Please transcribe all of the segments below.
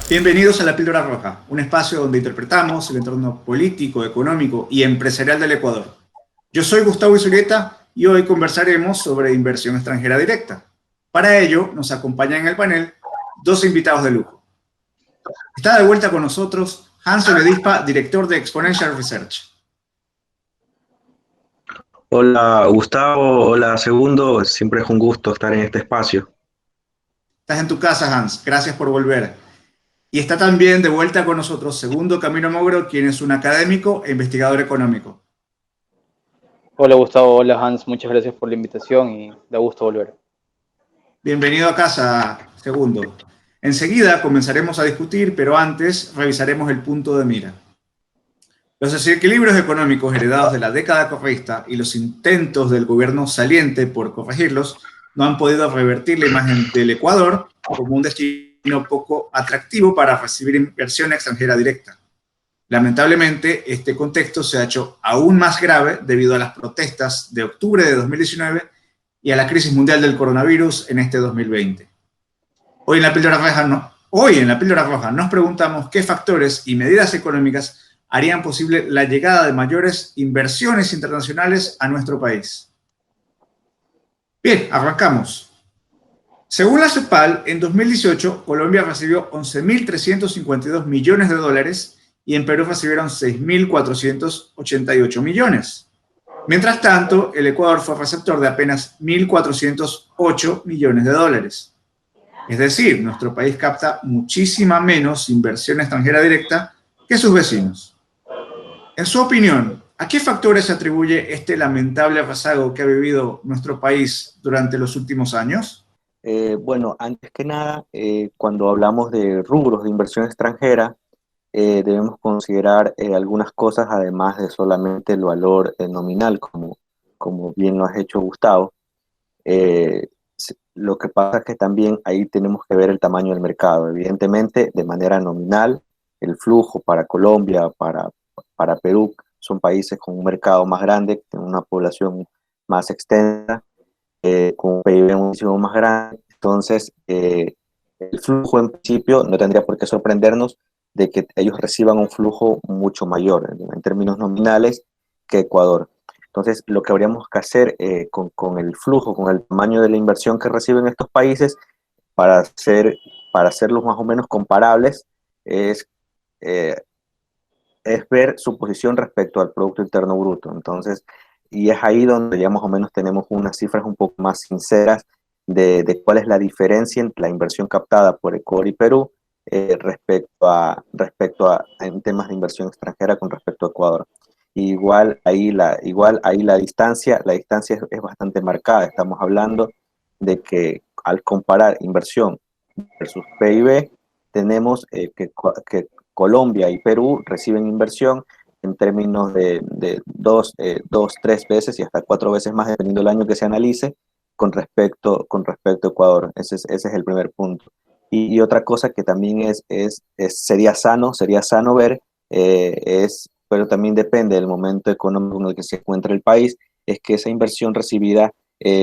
Bienvenidos a La Píldora Roja, un espacio donde interpretamos el entorno político, económico y empresarial del Ecuador. Yo soy Gustavo Isurieta y hoy conversaremos sobre inversión extranjera directa. Para ello, nos acompañan en el panel dos invitados de lujo. Está de vuelta con nosotros Hans Oledispa, director de Exponential Research. Hola Gustavo, hola Segundo, siempre es un gusto estar en este espacio. Estás en tu casa, Hans. Gracias por volver. Y está también de vuelta con nosotros Segundo Camilo Mogro, quien es un académico e investigador económico. Hola Gustavo, hola Hans, muchas gracias por la invitación y da gusto volver. Bienvenido a casa, Segundo. Enseguida comenzaremos a discutir, pero antes revisaremos el punto de mira. Los desequilibrios económicos heredados de la década correísta y los intentos del gobierno saliente por corregirlos no han podido revertir la imagen del Ecuador como un destino poco atractivo para recibir inversión extranjera directa. Lamentablemente, este contexto se ha hecho aún más grave debido a las protestas de octubre de 2019 y a la crisis mundial del coronavirus en este 2020. Hoy en la Píldora Roja nos preguntamos qué factores y medidas económicas harían posible la llegada de mayores inversiones internacionales a nuestro país. Bien, arrancamos. Según la CEPAL, en 2018 Colombia recibió 11.352 millones de dólares y en Perú recibieron 6.488 millones. Mientras tanto, el Ecuador fue receptor de apenas 1.408 millones de dólares. Es decir, nuestro país capta muchísima menos inversión extranjera directa que sus vecinos. En su opinión, ¿a qué factores se atribuye este lamentable rezago que ha vivido nuestro país durante los últimos años? Bueno, antes que nada, cuando hablamos de rubros de inversión extranjera, debemos considerar algunas cosas además de solamente el valor nominal, como bien lo has hecho Gustavo. Lo que pasa es que también ahí tenemos que ver el tamaño del mercado. Evidentemente, de manera nominal, el flujo para Colombia, para Perú, son países con un mercado más grande, con una población más extensa, con un PIB muchísimo más grande. Entonces, el flujo en principio no tendría por qué sorprendernos de que ellos reciban un flujo mucho mayor en términos nominales que Ecuador. Entonces, lo que habríamos que hacer con el flujo, con el tamaño de la inversión que reciben estos países, para, hacer, para hacerlos más o menos comparables, es, eh, es ver su posición respecto al Producto Interno Bruto. Entonces, y es ahí donde ya más o menos tenemos unas cifras un poco más sinceras de cuál es la diferencia entre la inversión captada por Ecuador y Perú respecto a en temas de inversión extranjera con respecto a Ecuador. Igual ahí la distancia es bastante marcada. Estamos hablando de que al comparar inversión versus PIB, tenemos que Colombia y Perú reciben inversión en términos de dos, tres veces y hasta cuatro veces más, dependiendo del año que se analice, con respecto a Ecuador. Ese es el primer punto. Y otra cosa que también sería sano ver, pero también depende del momento económico en el que se encuentra el país, es que esa inversión recibida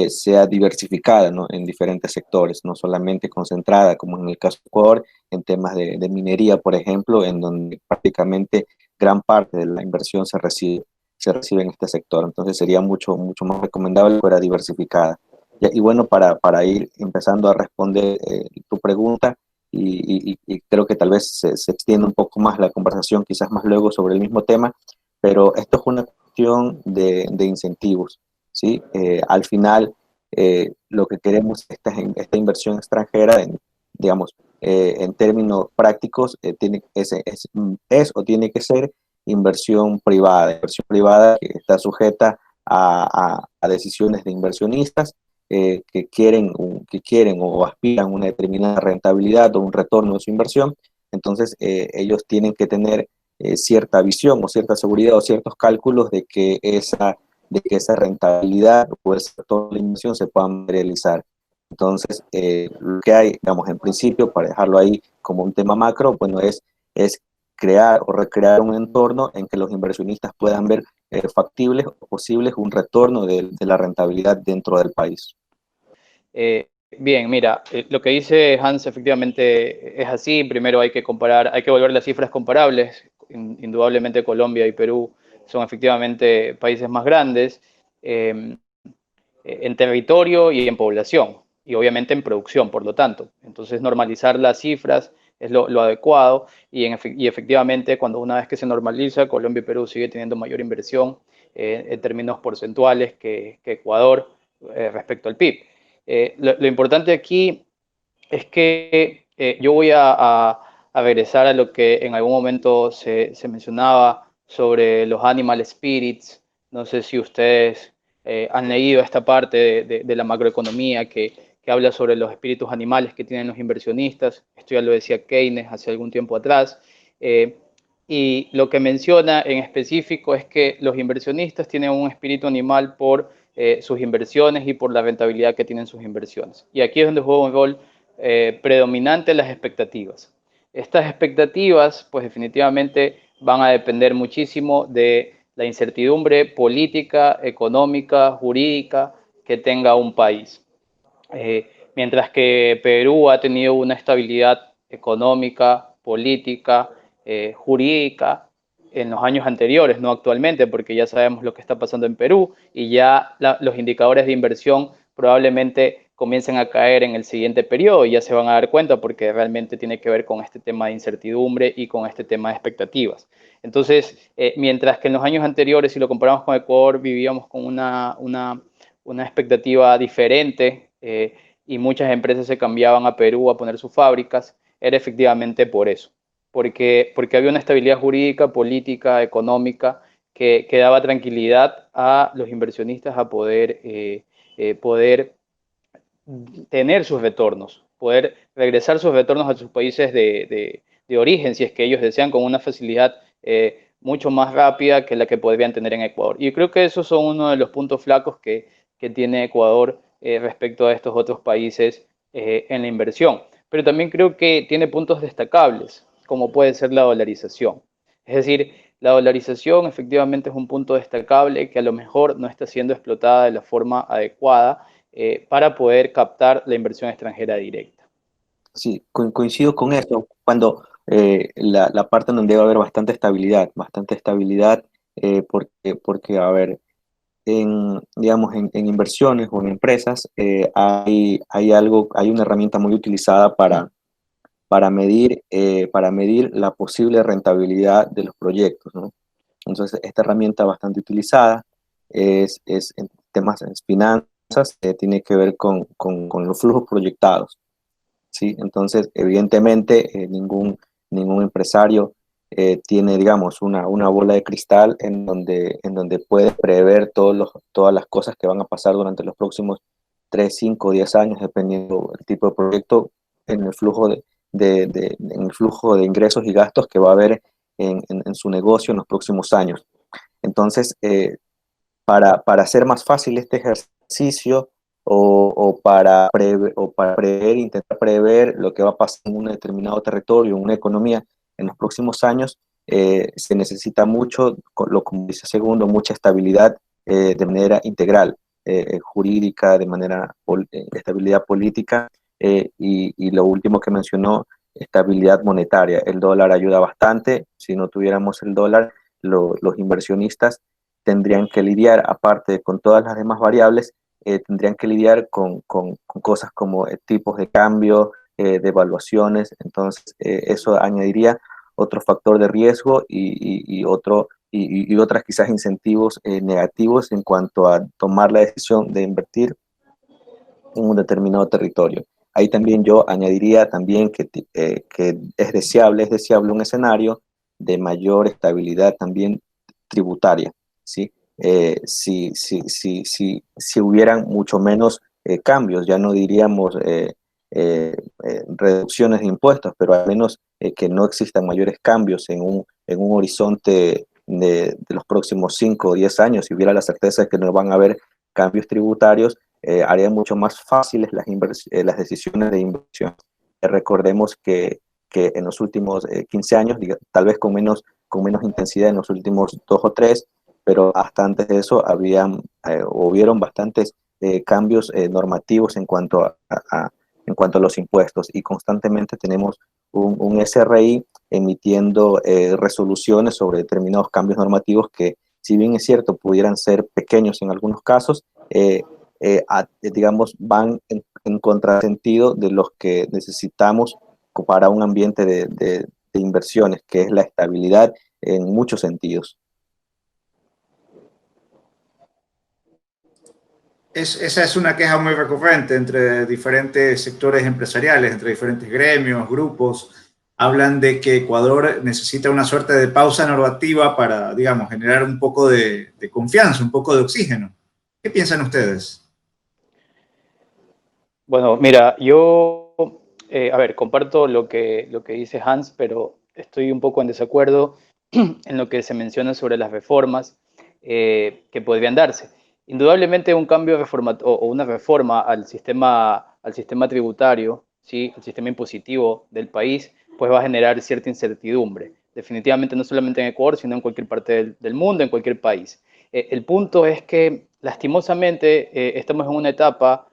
sea diversificada, ¿no?, en diferentes sectores, no solamente concentrada, como en el caso de Ecuador, en temas de minería, por ejemplo, en donde prácticamente gran parte de la inversión se recibe en este sector. Entonces sería mucho, mucho más recomendable que fuera diversificada. Y bueno, para ir empezando a responder tu pregunta, y creo que tal vez se extienda un poco más la conversación, quizás más luego sobre el mismo tema, pero esto es una cuestión de incentivos, ¿sí? Al final, lo que queremos esta inversión extranjera, digamos, en términos prácticos, es o tiene que ser inversión privada que está sujeta a decisiones de inversionistas que quieren o aspiran a una determinada rentabilidad o un retorno de su inversión. Entonces, ellos tienen que tener cierta visión o cierta seguridad o ciertos cálculos de que esa rentabilidad o ese retorno de la inversión se pueda materializar. Entonces, lo que hay, digamos, en principio, para dejarlo ahí como un tema macro, bueno, es crear o recrear un entorno en que los inversionistas puedan ver factibles o posibles un retorno de la rentabilidad dentro del país. Bien, mira, lo que dice Hans efectivamente es así. Primero hay que comparar, hay que volver las cifras comparables. Indudablemente Colombia y Perú son efectivamente países más grandes eh, en territorio y en población, y obviamente en producción, por lo tanto. Entonces normalizar las cifras es lo adecuado y efectivamente cuando una vez que se normaliza, Colombia y Perú sigue teniendo mayor inversión en términos porcentuales que Ecuador respecto al PIB. Lo importante aquí es que yo voy a regresar a lo que en algún momento se mencionaba sobre los animal spirits. No sé si ustedes han leído esta parte de la macroeconomía que habla sobre los espíritus animales que tienen los inversionistas. Esto ya lo decía Keynes hace algún tiempo atrás. Eh, y lo que menciona en específico es que los inversionistas tienen un espíritu animal por sus inversiones y por la rentabilidad que tienen sus inversiones. Y aquí es donde juega un rol predominante las expectativas. Estas expectativas, pues definitivamente van a depender muchísimo de la incertidumbre política, económica, jurídica que tenga un país. Mientras que Perú ha tenido una estabilidad económica, política, jurídica en los años anteriores, no actualmente, porque ya sabemos lo que está pasando en Perú y ya los indicadores de inversión probablemente comiencen a caer en el siguiente periodo y ya se van a dar cuenta porque realmente tiene que ver con este tema de incertidumbre y con este tema de expectativas. Entonces, mientras que en los años anteriores, si lo comparamos con Ecuador, vivíamos con una expectativa diferente y muchas empresas se cambiaban a Perú a poner sus fábricas, era efectivamente por eso, porque había una estabilidad jurídica, política, económica que daba tranquilidad a los inversionistas a poder tener sus retornos, poder regresar sus retornos a sus países de origen, si es que ellos desean, con una facilidad mucho más rápida que la que podrían tener en Ecuador. Y creo que esos son uno de los puntos flacos que tiene Ecuador respecto a estos otros países en la inversión. Pero también creo que tiene puntos destacables, como puede ser la dolarización. Es decir, la dolarización efectivamente es un punto destacable que a lo mejor no está siendo explotada de la forma adecuada para poder captar la inversión extranjera directa. Sí, coincido con eso. Cuando la parte en donde va a haber bastante estabilidad, porque, a ver, digamos, en inversiones o en empresas, hay una herramienta muy utilizada para medir la posible rentabilidad de los proyectos, ¿no? Entonces, esta herramienta bastante utilizada es en temas de finanzas, tiene que ver con los flujos proyectados, ¿sí? Entonces, evidentemente, ningún empresario tiene, digamos, una bola de cristal en donde puede prever todas las cosas que van a pasar durante los próximos 3, 5, 10 años, dependiendo del tipo de proyecto, en el flujo en el flujo de ingresos y gastos que va a haber en su negocio en los próximos años. Entonces, para hacer más fácil este ejercicio o para prever, intentar prever lo que va a pasar en un determinado territorio, en una economía en los próximos años, se necesita mucho, como dice Segundo, mucha estabilidad de manera integral, jurídica, de manera estabilidad política y lo último que mencionó, estabilidad monetaria. El dólar ayuda bastante. Si no tuviéramos el dólar, los inversionistas tendrían que lidiar, aparte con todas las demás variables, tendrían que lidiar con cosas como tipos de cambio, devaluaciones. Entonces, eso añadiría otro factor de riesgo y otras quizás incentivos negativos en cuanto a tomar la decisión de invertir en un determinado territorio. Ahí también yo añadiría también que es deseable un escenario de mayor estabilidad también tributaria, ¿sí? Si hubieran mucho menos cambios, ya no diríamos reducciones de impuestos, pero al menos que no existan mayores cambios en un horizonte de los próximos 5 o 10 años, si hubiera la certeza de que no van a haber cambios tributarios, haría mucho más fáciles las decisiones de inversión. Recordemos que en los últimos 15 años, tal vez con menos intensidad en los últimos 2 o 3, pero hasta antes de eso hubieron bastantes cambios normativos en cuanto en cuanto a los impuestos, y constantemente tenemos un SRI emitiendo resoluciones sobre determinados cambios normativos que, si bien es cierto, pudieran ser pequeños en algunos casos, digamos, van en contrasentido de los que necesitamos para un ambiente de inversiones, que es la estabilidad en muchos sentidos. Esa es una queja muy recurrente entre diferentes sectores empresariales, entre diferentes gremios, grupos. Hablan de que Ecuador necesita una suerte de pausa normativa para, digamos, generar un poco de confianza, un poco de oxígeno. ¿Qué piensan ustedes? Bueno, mira, yo, a ver, comparto lo que dice Hans, pero estoy un poco en desacuerdo en lo que se menciona sobre las reformas que podrían darse. Indudablemente un cambio o una reforma al sistema tributario, ¿sí? Al sistema impositivo del país, pues va a generar cierta incertidumbre. Definitivamente no solamente en Ecuador, sino en cualquier parte del mundo, en cualquier país. El punto es que lastimosamente estamos en una etapa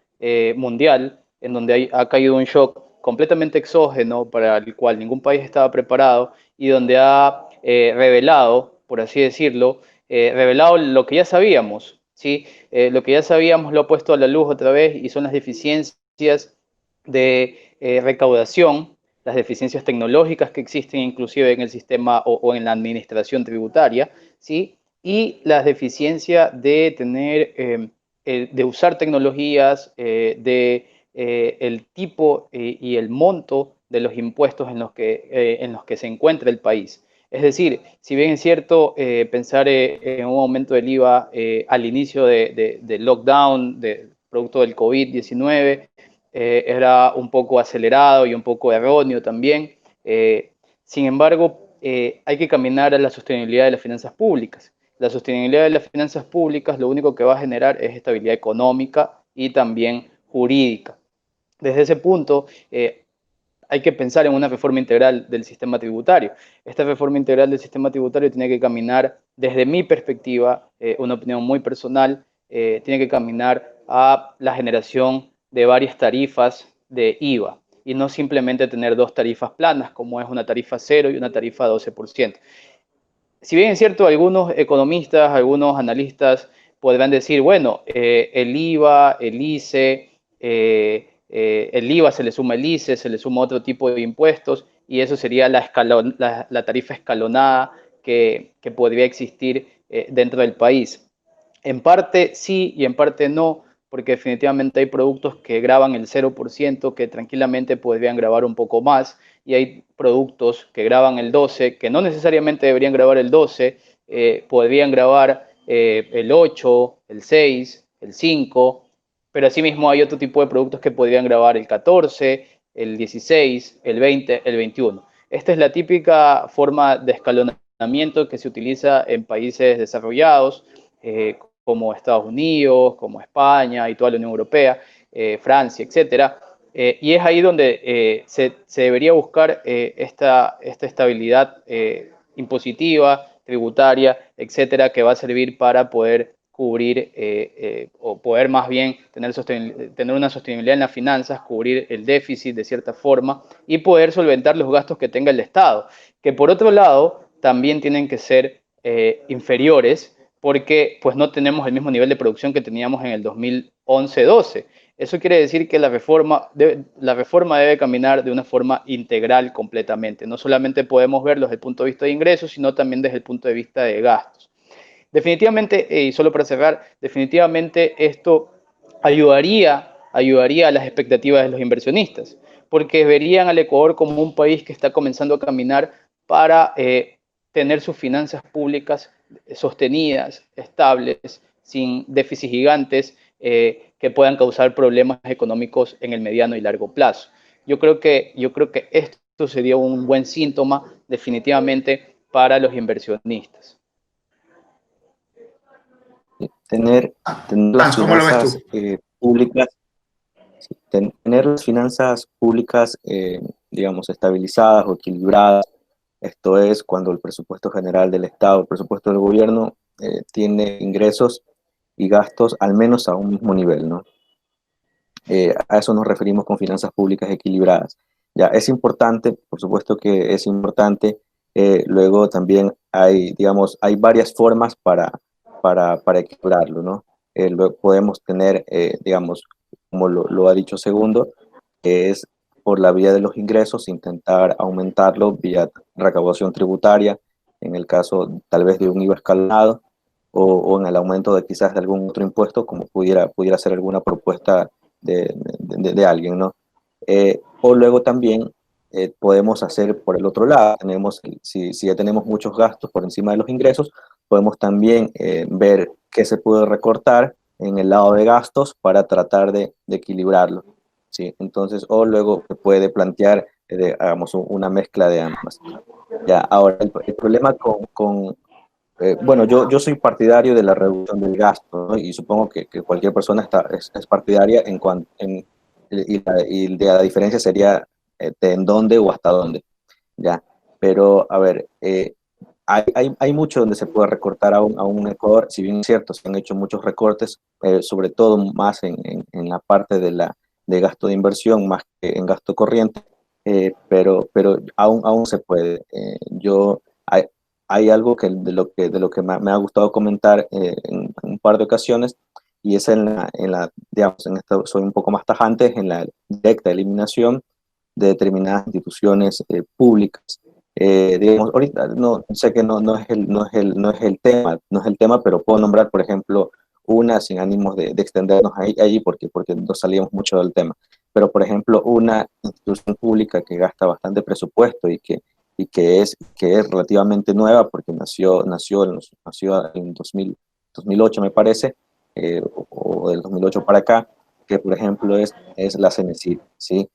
mundial en donde ha caído un shock completamente exógeno para el cual ningún país estaba preparado y donde ha revelado, por así decirlo, revelado lo que ya sabíamos, ¿sí? Lo que ya sabíamos lo ha puesto a la luz otra vez y son las deficiencias de recaudación, las deficiencias tecnológicas que existen inclusive en el sistema o en la administración tributaria, ¿sí? Y las deficiencias de tener, de usar tecnologías, el tipo y el monto de los impuestos en los que se encuentra el país. Es decir, si bien es cierto pensar en un aumento del IVA al inicio del lockdown, producto del COVID-19, era un poco acelerado y un poco erróneo también. Sin embargo, hay que caminar a la sostenibilidad de las finanzas públicas. La sostenibilidad de las finanzas públicas lo único que va a generar es estabilidad económica y también jurídica. Desde ese punto, hay que pensar en una reforma integral del sistema tributario. Esta reforma integral del sistema tributario tiene que caminar, desde mi perspectiva, una opinión muy personal, tiene que caminar a la generación de varias tarifas de IVA y no simplemente tener dos tarifas planas, como es una tarifa 0 y una tarifa 12%. Si bien es cierto, algunos economistas, algunos analistas podrán decir, bueno, el IVA, el ICE, el IVA se le suma el ICE, se le suma otro tipo de impuestos y eso sería la tarifa escalonada que podría existir dentro del país. En parte sí y en parte no, porque definitivamente hay productos que graban el 0%, que tranquilamente podrían grabar un poco más, y hay productos que graban el 12%, que no necesariamente deberían grabar el 12%, podrían grabar el 8%, el 6%, el 5%, pero asimismo hay otro tipo de productos que podrían grabar el 14%, el 16%, el 20%, el 21%. Esta es la típica forma de escalonamiento que se utiliza en países desarrollados, como Estados Unidos, como España y toda la Unión Europea, Francia, etcétera. Y es ahí donde se debería buscar esta estabilidad impositiva, tributaria, etcétera, que va a servir para poder cubrir o poder más bien tener una sostenibilidad en las finanzas, cubrir el déficit de cierta forma y poder solventar los gastos que tenga el Estado, que por otro lado también tienen que ser inferiores porque pues no tenemos el mismo nivel de producción que teníamos en el 2011-12. Eso quiere decir que la reforma debe caminar de una forma integral completamente. No solamente podemos verlo desde el punto de vista de ingresos, sino también desde el punto de vista de gastos. Definitivamente, y solo para cerrar, definitivamente esto ayudaría a las expectativas de los inversionistas, porque verían al Ecuador como un país que está comenzando a caminar para tener sus finanzas públicas sostenidas, estables, sin déficits gigantes que puedan causar problemas económicos en el mediano y largo plazo. Yo creo que esto sería un buen síntoma definitivamente para los inversionistas. Tener las ¿Cómo lo ves tú? finanzas públicas, tener las finanzas públicas, digamos, estabilizadas o equilibradas. Esto es cuando el presupuesto general del Estado, el presupuesto del gobierno, tiene ingresos y gastos al menos a un mismo nivel, ¿no? A eso nos referimos con finanzas públicas equilibradas. Ya, es importante, por supuesto que es importante. Luego también hay, digamos, hay varias formas para equilibrarlo, ¿no? Podemos tener, digamos, como lo ha dicho Segundo, que es por la vía de los ingresos, intentar aumentarlo vía recaudación tributaria, en el caso tal vez de un IVA escalonado, o en el aumento de quizás de algún otro impuesto, como pudiera ser alguna propuesta de alguien, ¿no? O luego también podemos hacer por el otro lado, si ya tenemos muchos gastos por encima de los ingresos, podemos también ver qué se puede recortar en el lado de gastos para tratar de equilibrarlo, ¿sí? Entonces, o luego se puede plantear, hagamos una mezcla de ambas. Ya, ahora, el problema bueno, yo soy partidario de la reducción del gasto, ¿no? Y supongo que cualquier persona es partidaria y de la diferencia sería de en dónde o hasta dónde, ¿ya? Pero, a ver, hay mucho donde se puede recortar aún en Ecuador, si bien es cierto, se han hecho muchos recortes, sobre todo más en la parte de gasto de inversión, más que en gasto corriente, pero aún se puede. Hay algo de lo que me ha gustado comentar en un par de ocasiones, y es digamos, en esto soy un poco más tajante, en la directa eliminación de determinadas instituciones públicas. Digamos, ahorita no sé que no es el tema, pero puedo nombrar, por ejemplo, una sin ánimos de extendernos allí porque nos salíamos mucho del tema. Pero, por ejemplo, una institución pública que gasta bastante presupuesto y que es relativamente nueva porque nació en 2008, me parece, o del 2008 para acá, que por ejemplo es la Cenecit, ¿sí?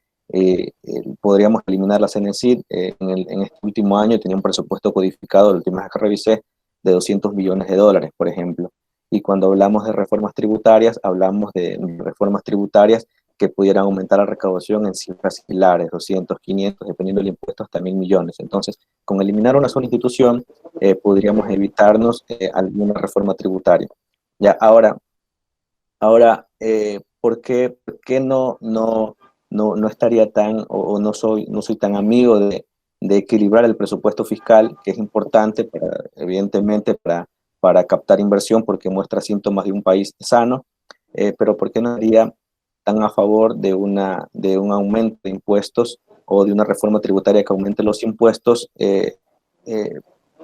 Podríamos eliminar la Cenecit. En este último año tenía un presupuesto codificado, la última vez que revisé, de $200 millones, por ejemplo. Y cuando hablamos de reformas tributarias, hablamos de reformas tributarias que pudieran aumentar la recaudación en cifras similares, 200, 500, dependiendo del impuesto, hasta 1.000 millones. Entonces, con eliminar una sola institución, podríamos evitarnos alguna reforma tributaria. Ya, ahora, ¿por qué no estaría o no soy tan amigo de equilibrar el presupuesto fiscal, que es importante evidentemente para captar inversión, porque muestra síntomas de un país sano? Pero ¿por qué no estaría tan a favor de un aumento de impuestos o de una reforma tributaria que aumente los impuestos eh,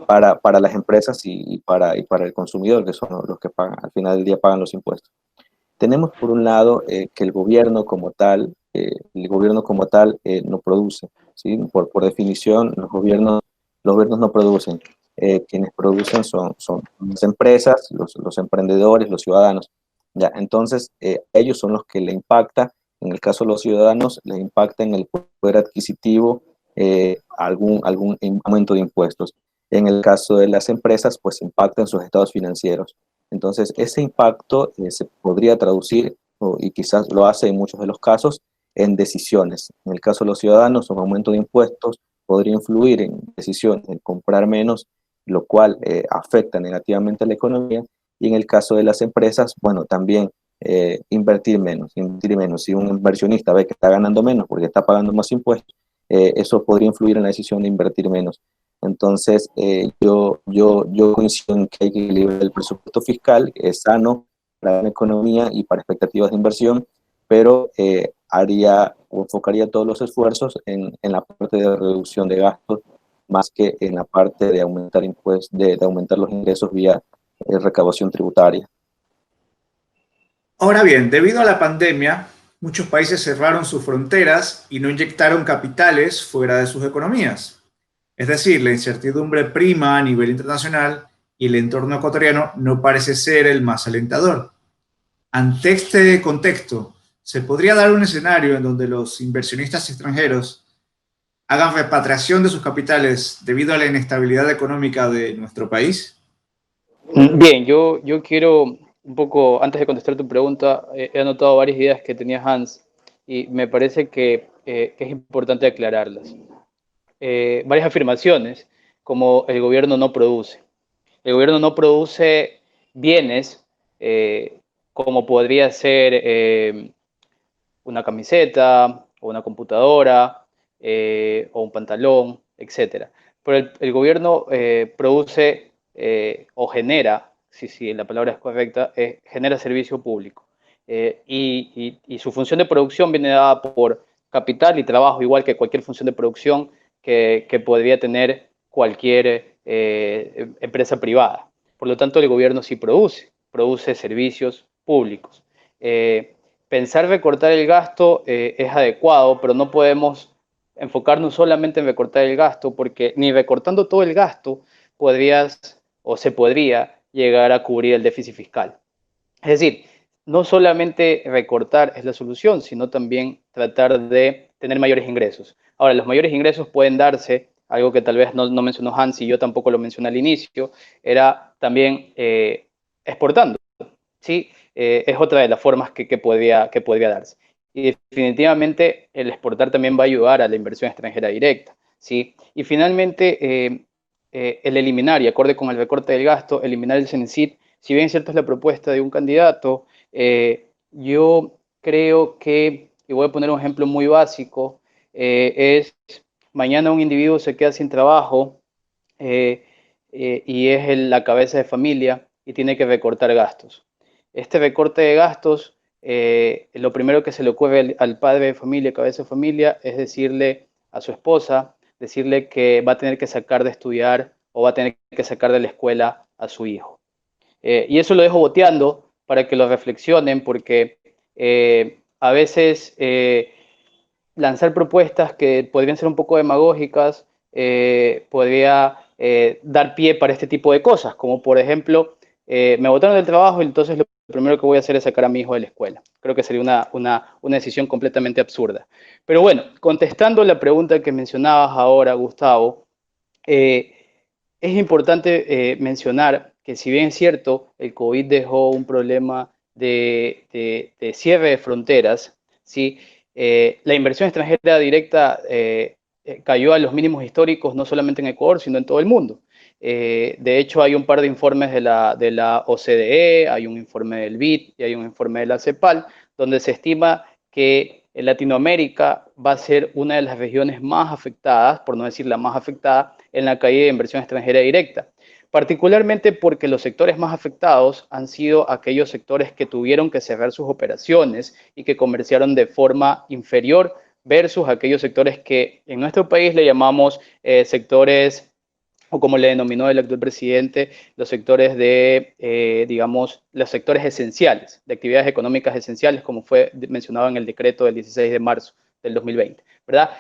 para las empresas y para el consumidor, que son los que pagan, al final del día pagan los impuestos? Tenemos por un lado que el gobierno como tal no produce, ¿sí? Por definición, los gobiernos no producen. Quienes producen son las empresas, los emprendedores, los ciudadanos. Ya, entonces, ellos son los que le impacta. En el caso de los ciudadanos, les impacta en el poder adquisitivo algún aumento de impuestos. En el caso de las empresas, pues impacta en sus estados financieros. Entonces, ese impacto se podría traducir, y quizás lo hace en muchos de los casos, en decisiones. En el caso de los ciudadanos, un aumento de impuestos podría influir en decisiones, en comprar menos, lo cual afecta negativamente a la economía. Y en el caso de las empresas, bueno, también invertir menos, invertir menos. Si un inversionista ve que está ganando menos porque está pagando más impuestos, eso podría influir en la decisión de invertir menos. Entonces, yo coincido en que hay que equilibrar el presupuesto fiscal, que es sano para la economía y para expectativas de inversión, pero haría o enfocaría todos los esfuerzos en la parte de reducción de gastos, más que en la parte de aumentar impuestos, de aumentar los ingresos vía recaudación tributaria. Ahora bien, debido a la pandemia, muchos países cerraron sus fronteras y no inyectaron capitales fuera de sus economías. Es decir, la incertidumbre prima a nivel internacional y el entorno ecuatoriano no parece ser el más alentador. Ante este contexto, ¿se podría dar un escenario en donde los inversionistas extranjeros hagan repatriación de sus capitales debido a la inestabilidad económica de nuestro país? Bien, yo quiero un poco, antes de contestar tu pregunta, he anotado varias ideas que tenía Hans y me parece que es importante aclararlas. Varias afirmaciones, como el gobierno no produce. El gobierno no produce bienes como podría ser una camiseta o una computadora o un pantalón, etcétera. Pero el gobierno produce o genera, si la palabra es correcta, genera servicio público. Y su función de producción viene dada por capital y trabajo, igual que cualquier función de producción que podría tener cualquier empresa privada. Por lo tanto, el gobierno sí produce servicios públicos. Pensar recortar el gasto es adecuado, pero no podemos enfocarnos solamente en recortar el gasto, porque ni recortando todo el gasto podrías o se podría llegar a cubrir el déficit fiscal. Es decir, no solamente recortar es la solución, sino también tratar de tener mayores ingresos. Ahora, los mayores ingresos pueden darse, algo que tal vez no mencionó Hans y yo tampoco lo mencioné al inicio, era también exportando. ¿Sí? Es otra de las formas que podría darse. Y definitivamente el exportar también va a ayudar a la inversión extranjera directa. ¿Sí? Y finalmente, el eliminar, y acorde con el recorte del gasto, eliminar el CENESID, si bien cierto es la propuesta de un candidato, yo creo que, y voy a poner un ejemplo muy básico, es mañana un individuo se queda sin trabajo y es la cabeza de familia y tiene que recortar gastos. Este recorte de gastos, lo primero que se le ocurre al padre de familia, cabeza de familia, es decirle a su esposa, decirle que va a tener que sacar de estudiar o va a tener que sacar de la escuela a su hijo. Y eso lo dejo boteando para que lo reflexionen, porque a veces lanzar propuestas que podrían ser un poco demagógicas podría dar pie para este tipo de cosas, como por ejemplo, me botaron del trabajo y entonces lo primero que voy a hacer es sacar a mi hijo de la escuela. Creo que sería una decisión completamente absurda. Pero bueno, contestando la pregunta que mencionabas ahora, Gustavo, eh, es importante mencionar que si bien es cierto, el COVID dejó un problema de cierre de fronteras, ¿sí? La inversión extranjera directa cayó a los mínimos históricos, no solamente en Ecuador, sino en todo el mundo. De hecho, hay un par de informes de la OCDE, hay un informe del BID y hay un informe de la CEPAL, donde se estima que Latinoamérica va a ser una de las regiones más afectadas, por no decir la más afectada, en la caída de inversión extranjera directa. Particularmente porque los sectores más afectados han sido aquellos sectores que tuvieron que cerrar sus operaciones y que comerciaron de forma inferior versus aquellos sectores que en nuestro país le llamamos sectores, o como le denominó el actual presidente, los sectores digamos, los sectores esenciales, de actividades económicas esenciales, como fue mencionado en el decreto del 16 de marzo del 2020, ¿verdad?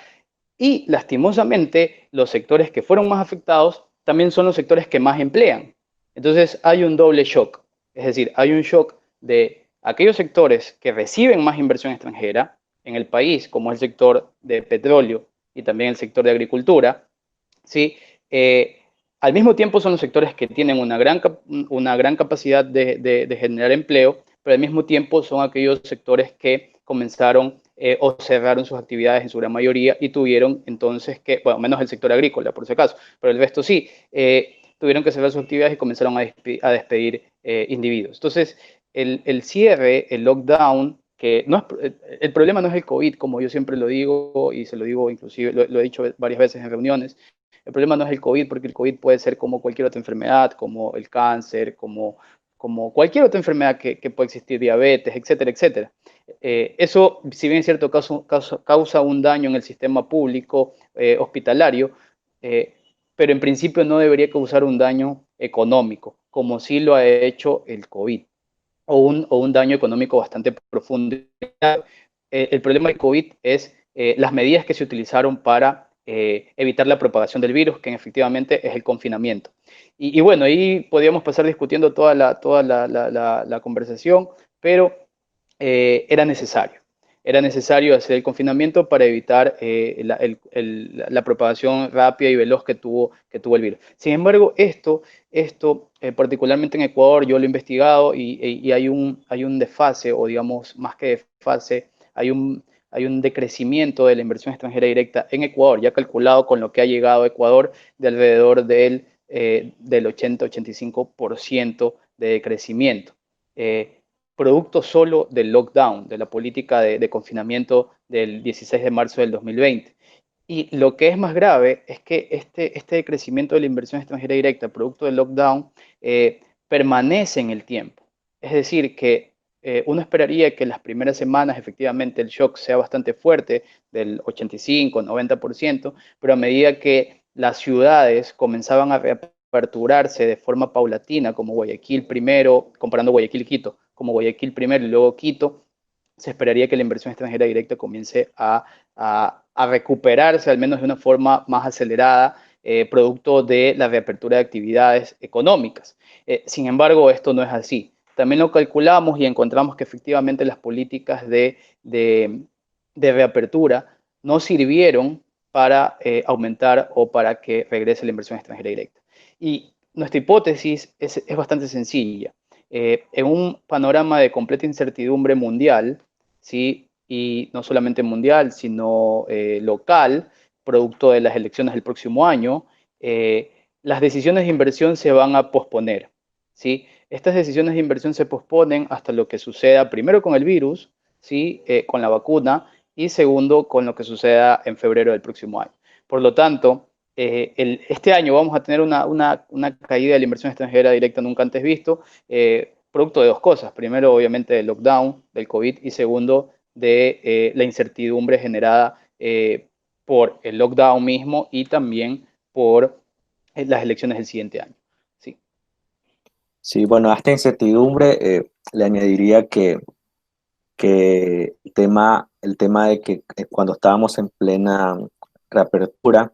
Y lastimosamente, los sectores que fueron más afectados también son los sectores que más emplean. Entonces hay un doble shock, es decir, hay un shock de aquellos sectores que reciben más inversión extranjera en el país, como es el sector de petróleo y también el sector de agricultura, ¿sí? Al mismo tiempo son los sectores que tienen una gran capacidad de generar empleo, pero al mismo tiempo son aquellos sectores que comenzaron o cerraron sus actividades en su gran mayoría y tuvieron entonces que, bueno, menos el sector agrícola por si acaso, pero el resto sí, tuvieron que cerrar sus actividades y comenzaron a despedir individuos. Entonces, el cierre, el lockdown, que no es, el problema no es el COVID, como yo siempre lo digo y se lo digo inclusive, lo he dicho varias veces en reuniones. El problema no es el COVID, porque el COVID puede ser como cualquier otra enfermedad, como el cáncer, como cualquier otra enfermedad que puede existir, diabetes, etcétera, etcétera. Eso, si bien es cierto, causa un daño en el sistema público hospitalario, pero en principio no debería causar un daño económico, como sí lo ha hecho el COVID, o un daño económico bastante profundo. El problema del COVID es las medidas que se utilizaron para evitar la propagación del virus, que efectivamente es el confinamiento. Y bueno, ahí podríamos pasar discutiendo toda la conversación, pero era necesario. Era necesario hacer el confinamiento para evitar la propagación rápida y veloz que tuvo el virus. Sin embargo, esto particularmente en Ecuador, yo lo he investigado y hay un desfase, o digamos, más que desfase, hay un decrecimiento de la inversión extranjera directa en Ecuador, ya calculado con lo que ha llegado a Ecuador de alrededor del 80-85% de decrecimiento. producto solo del lockdown, de la política de confinamiento del 16 de marzo del 2020. Y lo que es más grave es que este crecimiento de la inversión extranjera directa, producto del lockdown, permanece en el tiempo. Es decir, que uno esperaría que las primeras semanas efectivamente el shock sea bastante fuerte, del 85-90%, pero a medida que las ciudades comenzaban a reaperturarse de forma paulatina, como Guayaquil primero, comparando Guayaquil y Quito, como Guayaquil primero y luego Quito, se esperaría que la inversión extranjera directa comience a recuperarse, al menos de una forma más acelerada, producto de la reapertura de actividades económicas. Sin embargo, esto no es así. También lo calculamos y encontramos que efectivamente las políticas de reapertura no sirvieron para aumentar o para que regrese la inversión extranjera directa. Y nuestra hipótesis es bastante sencilla. En un panorama de completa incertidumbre mundial, ¿sí? Y no solamente mundial, sino local, producto de las elecciones del próximo año, las decisiones de inversión se van a posponer, ¿sí? Estas decisiones de inversión se posponen hasta lo que suceda primero con el virus, ¿sí? Con la vacuna, y segundo con lo que suceda en febrero del próximo año. Por lo tanto, este año vamos a tener una caída de la inversión extranjera directa nunca antes visto, producto de dos cosas. Primero, obviamente, del lockdown, del COVID, y segundo, de la incertidumbre generada por el lockdown mismo y también por las elecciones del siguiente año. Sí. Sí, bueno, a esta incertidumbre le añadiría que el tema de que cuando estábamos en plena reapertura,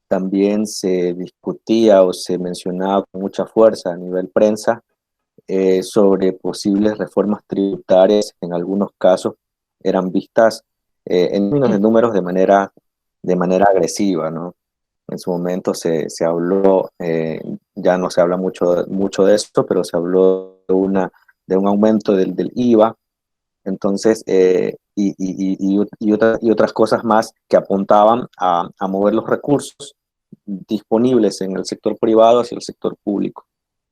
también se discutía o se mencionaba con mucha fuerza a nivel prensa sobre posibles reformas tributarias, en algunos casos eran vistas en términos de números de manera agresiva, ¿no? En su momento se habló, ya no se habla mucho de esto, pero se habló de un aumento del IVA, entonces, y otras cosas más que apuntaban a mover los recursos disponibles en el sector privado hacia el sector público.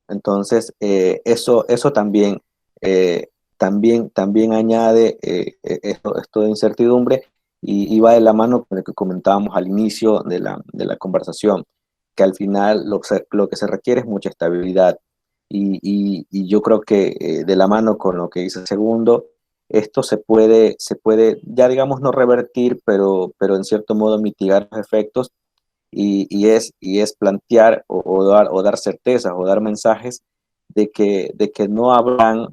Entonces, eso también, también añade esto de incertidumbre y va de la mano con lo que comentábamos al inicio de la conversación, que al final lo que se requiere es mucha estabilidad. Y yo creo que de la mano con lo que dice el segundo, esto ya digamos no revertir, pero en cierto modo mitigar los efectos y es plantear o dar certezas o dar mensajes de que no habrán,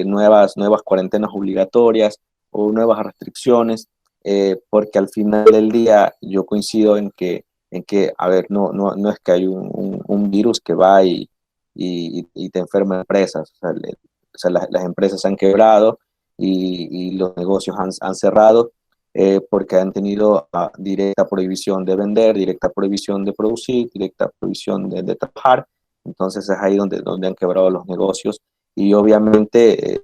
nuevas cuarentenas obligatorias o nuevas restricciones, porque al final del día yo coincido en que a ver, no es que hay un virus que va y te enferma empresas, o sea, las empresas han quebrado y los negocios han cerrado porque han tenido directa prohibición de vender, directa prohibición de producir, directa prohibición de trabajar. Entonces es ahí donde han quebrado los negocios y obviamente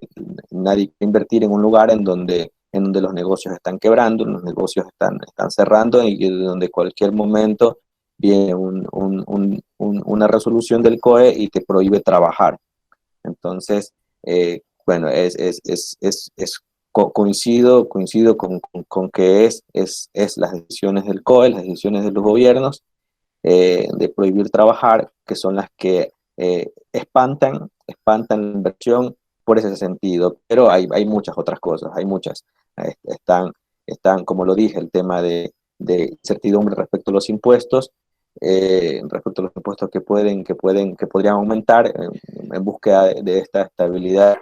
nadie quiere invertir en un lugar en donde los negocios están quebrando, los negocios están cerrando y donde cualquier momento viene una resolución del COE y te prohíbe trabajar. Entonces, bueno, coincido con que es las decisiones del COE, las decisiones de los gobiernos de prohibir trabajar, que son las que espantan la inversión por ese sentido. Pero hay muchas otras cosas, hay muchas. Están, como lo dije, el tema de incertidumbre respecto a los impuestos, que podrían aumentar en búsqueda de esta estabilidad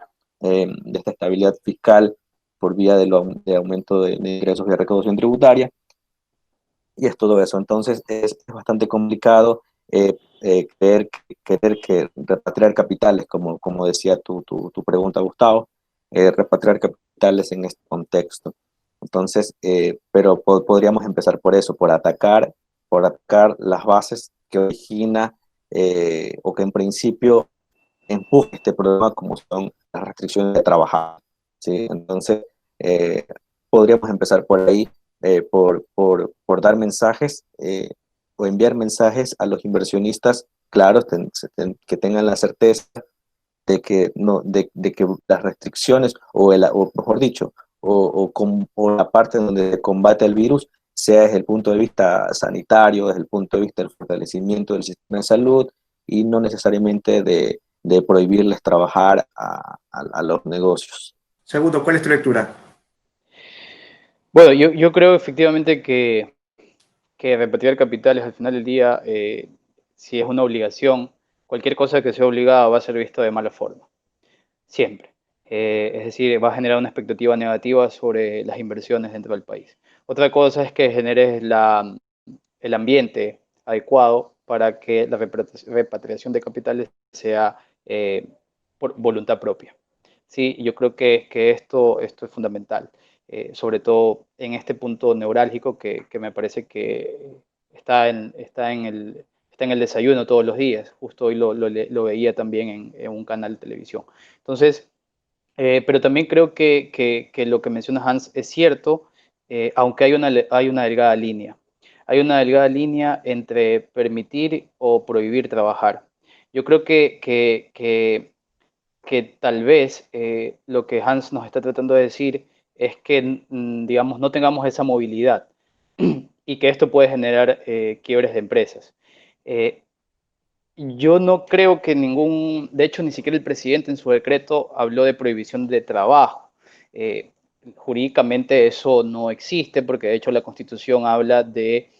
fiscal por vía de aumento de ingresos y de recaudación tributaria, y es todo eso. Entonces es bastante complicado querer que repatriar capitales, como decía tu pregunta, Gustavo, repatriar capitales en este contexto. Entonces, pero podríamos empezar por eso, por atacar las bases que origina o que en principio empuja este problema, como son las restricciones de trabajar, ¿sí? Entonces, podríamos empezar por ahí, por dar mensajes o enviar mensajes a los inversionistas claros, que tengan la certeza de que las restricciones o mejor dicho, o la parte donde combate el virus sea desde el punto de vista sanitario, desde el punto de vista del fortalecimiento del sistema de salud y no necesariamente de prohibirles trabajar a los negocios. Segundo, ¿cuál es tu lectura? Bueno, yo creo efectivamente que repatriar capitales al final del día, si es una obligación, cualquier cosa que sea obligada va a ser vista de mala forma, siempre. Es decir, va a generar una expectativa negativa sobre las inversiones dentro del país. Otra cosa es que generes el ambiente adecuado para que la repatriación de capitales sea por voluntad propia. Sí, yo creo que esto es fundamental, sobre todo en este punto neurálgico que me parece que está en el desayuno todos los días. Justo hoy lo veía también en un canal de televisión. Entonces, pero también creo que lo que menciona Hans es cierto, aunque hay una delgada línea. Hay una delgada línea entre permitir o prohibir trabajar. Yo creo que tal vez lo que Hans nos está tratando de decir es que, digamos, no tengamos esa movilidad y que esto puede generar quiebres de empresas. Eh, yo no creo que de hecho, ni siquiera el presidente en su decreto habló de prohibición de trabajo. Eh, Jurídicamente eso no existe porque de hecho la Constitución habla de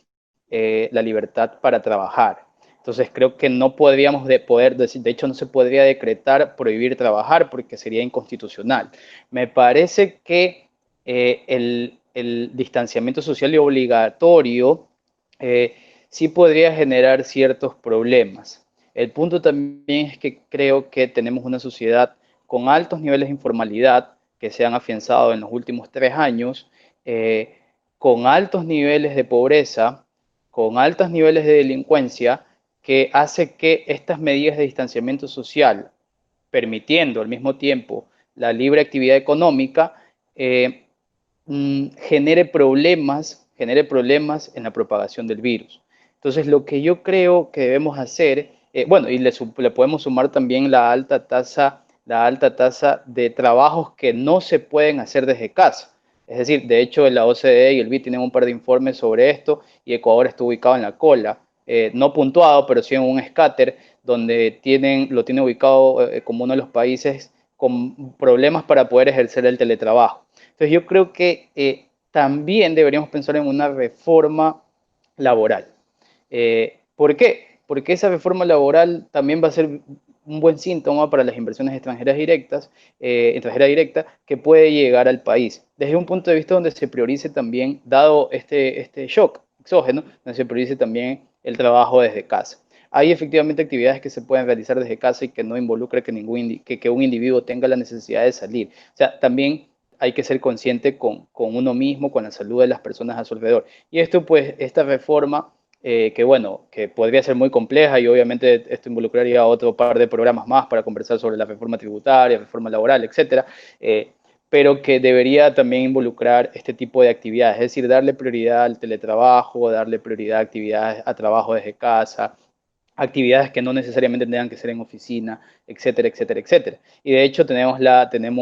la libertad para trabajar. Entonces creo que no podríamos poder decir, de hecho no se podría decretar prohibir trabajar porque sería inconstitucional. Me parece que el distanciamiento social y obligatorio sí podría generar ciertos problemas. El punto también es que creo que tenemos una sociedad con altos niveles de informalidad que se han afianzado en los últimos 3 años, con altos niveles de pobreza, con altos niveles de delincuencia, que hace que estas medidas de distanciamiento social, permitiendo al mismo tiempo la libre actividad económica, genere problemas en la propagación del virus. Entonces, lo que yo creo que debemos hacer, bueno, y le podemos sumar también la alta tasa de trabajos que no se pueden hacer desde casa. Es decir, de hecho, la OCDE y el BID tienen un par de informes sobre esto y Ecuador está ubicado en la cola, no puntuado, pero sí en un scatter, donde lo tiene ubicado como uno de los países con problemas para poder ejercer el teletrabajo. Entonces yo creo que también deberíamos pensar en una reforma laboral. ¿Por qué? Porque esa reforma laboral también va a ser un buen síntoma para las inversiones extranjeras directas, extranjera directa, que puede llegar al país. Desde un punto de vista donde se priorice también, dado este shock exógeno, donde se priorice también el trabajo desde casa. Hay efectivamente actividades que se pueden realizar desde casa y que no involucra que un individuo tenga la necesidad de salir. O sea, también hay que ser consciente con uno mismo, con la salud de las personas a su alrededor. Y esto, pues, esta reforma, que bueno, que podría ser muy compleja y obviamente esto involucraría otro par de programas más para conversar sobre la reforma tributaria, reforma laboral, etcétera, pero que debería también involucrar este tipo de actividades, es decir, darle prioridad al teletrabajo, darle prioridad a actividades a trabajo desde casa, actividades que no necesariamente tengan que ser en oficina, etcétera, etcétera, etcétera. Y de hecho tenemos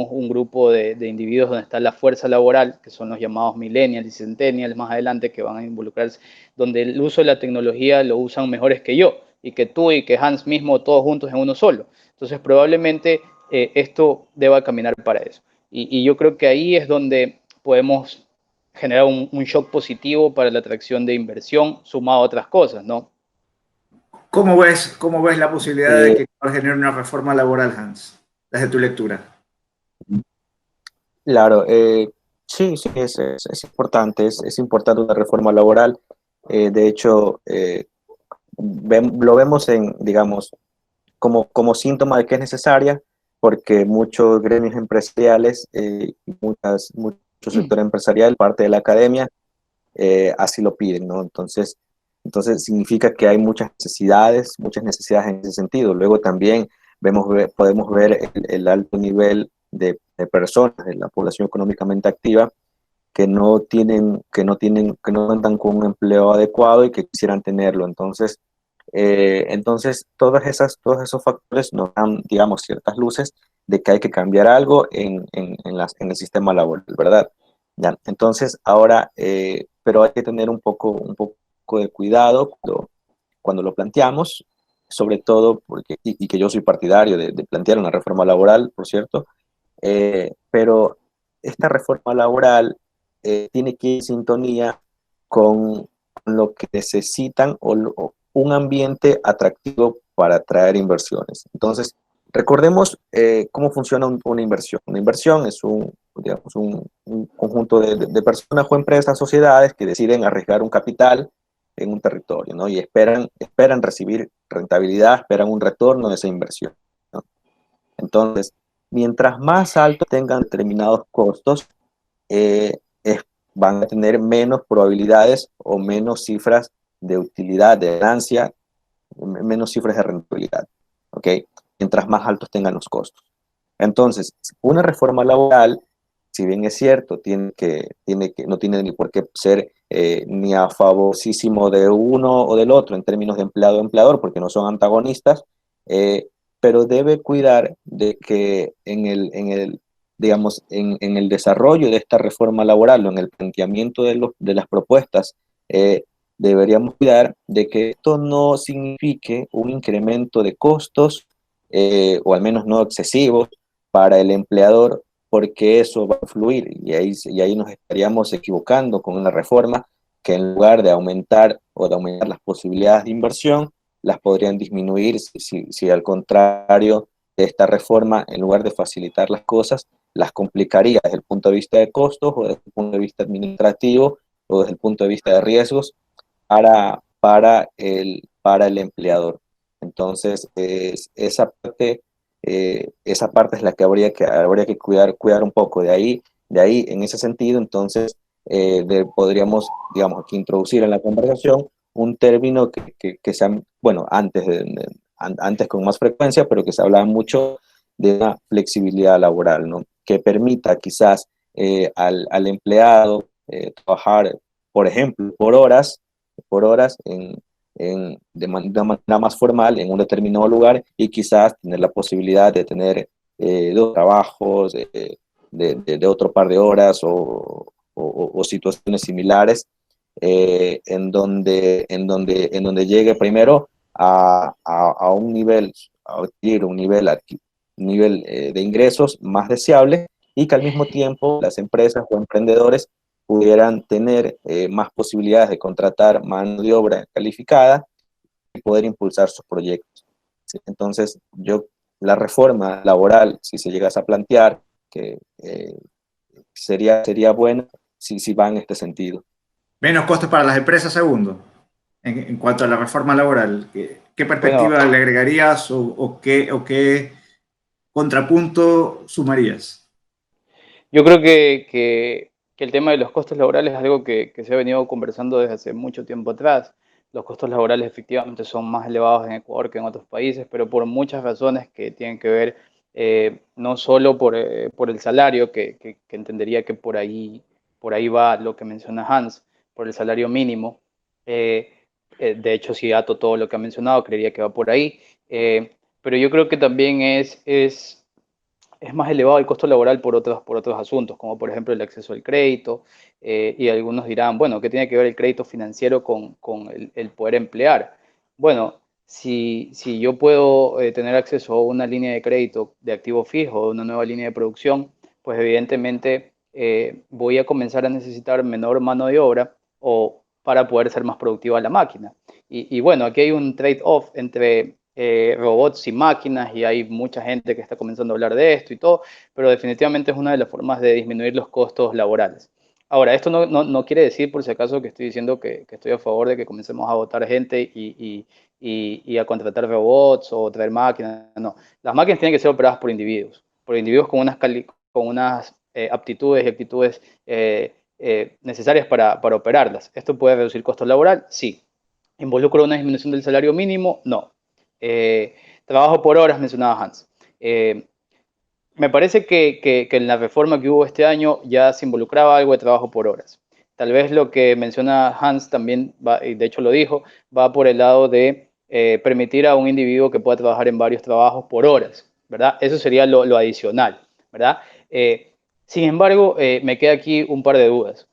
un grupo de individuos donde está la fuerza laboral, que son los llamados millennials y centennials más adelante, que van a involucrarse, donde el uso de la tecnología lo usan mejores que yo, y que tú y que Hans mismo, todos juntos en uno solo. Entonces probablemente esto deba caminar para eso. Y yo creo que ahí es donde podemos generar un shock positivo para la atracción de inversión, sumado a otras cosas, ¿no? Cómo ves la posibilidad de Eh, que genere una reforma laboral, Hans, desde tu lectura? claro, sí, sí, es importante, es importante una reforma laboral. De hecho, lo vemos digamos, como síntoma de que es necesaria, porque muchos gremios empresariales, mucho sector empresarial, parte de la academia, así lo piden, ¿no? Entonces significa que hay muchas necesidades en ese sentido. Luego también podemos ver el alto nivel de personas de la población económicamente activa que no cuentan con un empleo adecuado y que quisieran tenerlo. Entonces, Entonces, todos esos factores nos dan, digamos, ciertas luces de que hay que cambiar algo en el sistema laboral, ¿verdad? Ya, entonces, ahora, pero hay que tener un poco de cuidado cuando lo planteamos, sobre todo porque, y que yo soy partidario de plantear una reforma laboral, por cierto, pero esta reforma laboral tiene que ir en sintonía con lo que necesitan o un ambiente atractivo para atraer inversiones. Entonces, recordemos cómo funciona una inversión. Una inversión es digamos, un conjunto de personas o empresas, sociedades que deciden arriesgar un capital en un territorio, ¿no? Y esperan recibir rentabilidad, esperan un retorno de esa inversión, ¿no? Entonces, mientras más altos tengan determinados costos, eh, es- van a tener menos probabilidades o menos cifras de utilidad, de ganancia, menos cifras de rentabilidad, ¿ok? Mientras más altos tengan los costos. Entonces, una reforma laboral, si bien es cierto, no tiene ni por qué ser ni a favorísimo de uno o del otro en términos de empleado-empleador, porque no son antagonistas, eh, pero debe cuidar de que digamos, en el desarrollo de esta reforma laboral o en el planteamiento de las propuestas, eh, deberíamos cuidar de que esto no signifique un incremento de costos, o al menos no excesivos, para el empleador, porque eso va a fluir y ahí nos estaríamos equivocando con una reforma que en lugar de aumentar o de aumentar las posibilidades de inversión, las podrían disminuir si al contrario de esta reforma, en lugar de facilitar las cosas, las complicaría desde el punto de vista de costos o desde el punto de vista administrativo o desde el punto de vista de riesgos para el empleador. Entonces, esa parte es la que habría que cuidar un poco. De ahí, en ese sentido, entonces, podríamos, digamos, aquí introducir en la conversación un término que sea, bueno, antes con más frecuencia, pero que se hablaba mucho de una flexibilidad laboral, ¿no? Que permita quizás al empleado trabajar, por ejemplo, por horas de manera más formal en un determinado lugar y quizás tener la posibilidad de tener dos trabajos, de otro par de horas o situaciones similares, en donde llegue primero a un nivel, a adquirir un nivel de ingresos más deseable y que al mismo tiempo las empresas o emprendedores pudieran tener más posibilidades de contratar mano de obra calificada y poder impulsar sus proyectos. ¿Sí? Entonces, la reforma laboral, si se llegase a plantear, que sería buena si va en este sentido. Menos costos para las empresas, segundo. En cuanto a la reforma laboral, ¿qué Bueno, perspectiva le agregarías o qué contrapunto sumarías? yo creo que el tema de los costos laborales es algo que se ha venido conversando desde hace mucho tiempo atrás. Los costos laborales efectivamente son más elevados en Ecuador que en otros países, pero por muchas razones que tienen que ver no solo por el salario, que entendería que por ahí va lo que menciona Hans, por el salario mínimo. Eh, de hecho, si ato todo lo que ha mencionado, creería que va por ahí. Pero yo creo que también es más elevado el costo laboral por otros asuntos, como por ejemplo el acceso al crédito, y algunos dirán, bueno, ¿qué tiene que ver el crédito financiero con el poder emplear? Bueno, si yo puedo tener acceso a una línea de crédito de activo fijo, una nueva línea de producción, pues evidentemente voy a comenzar a necesitar menor mano de obra o para poder ser más productiva la máquina. Y bueno, aquí hay un trade-off entre robots y máquinas y hay mucha gente que está comenzando a hablar de esto y todo, pero definitivamente es una de las formas de disminuir los costos laborales. Ahora, esto no quiere decir por si acaso que estoy diciendo que estoy a favor de que comencemos a votar gente y a contratar robots o traer máquinas. No, las máquinas tienen que ser operadas por individuos con unas aptitudes y actitudes necesarias para operarlas. ¿Esto puede reducir costos laboral? Sí. ¿Involucra una disminución del salario mínimo? No. Eh, Trabajo por horas, mencionaba Hans. Me parece que en la reforma que hubo este año ya se involucraba algo de trabajo por horas. Tal vez lo que menciona Hans también, va, y de hecho lo dijo, va por el lado de permitir a un individuo que pueda trabajar en varios trabajos por horas, ¿verdad? Eso sería lo adicional, ¿verdad? Sin embargo, me queda aquí un par de dudas.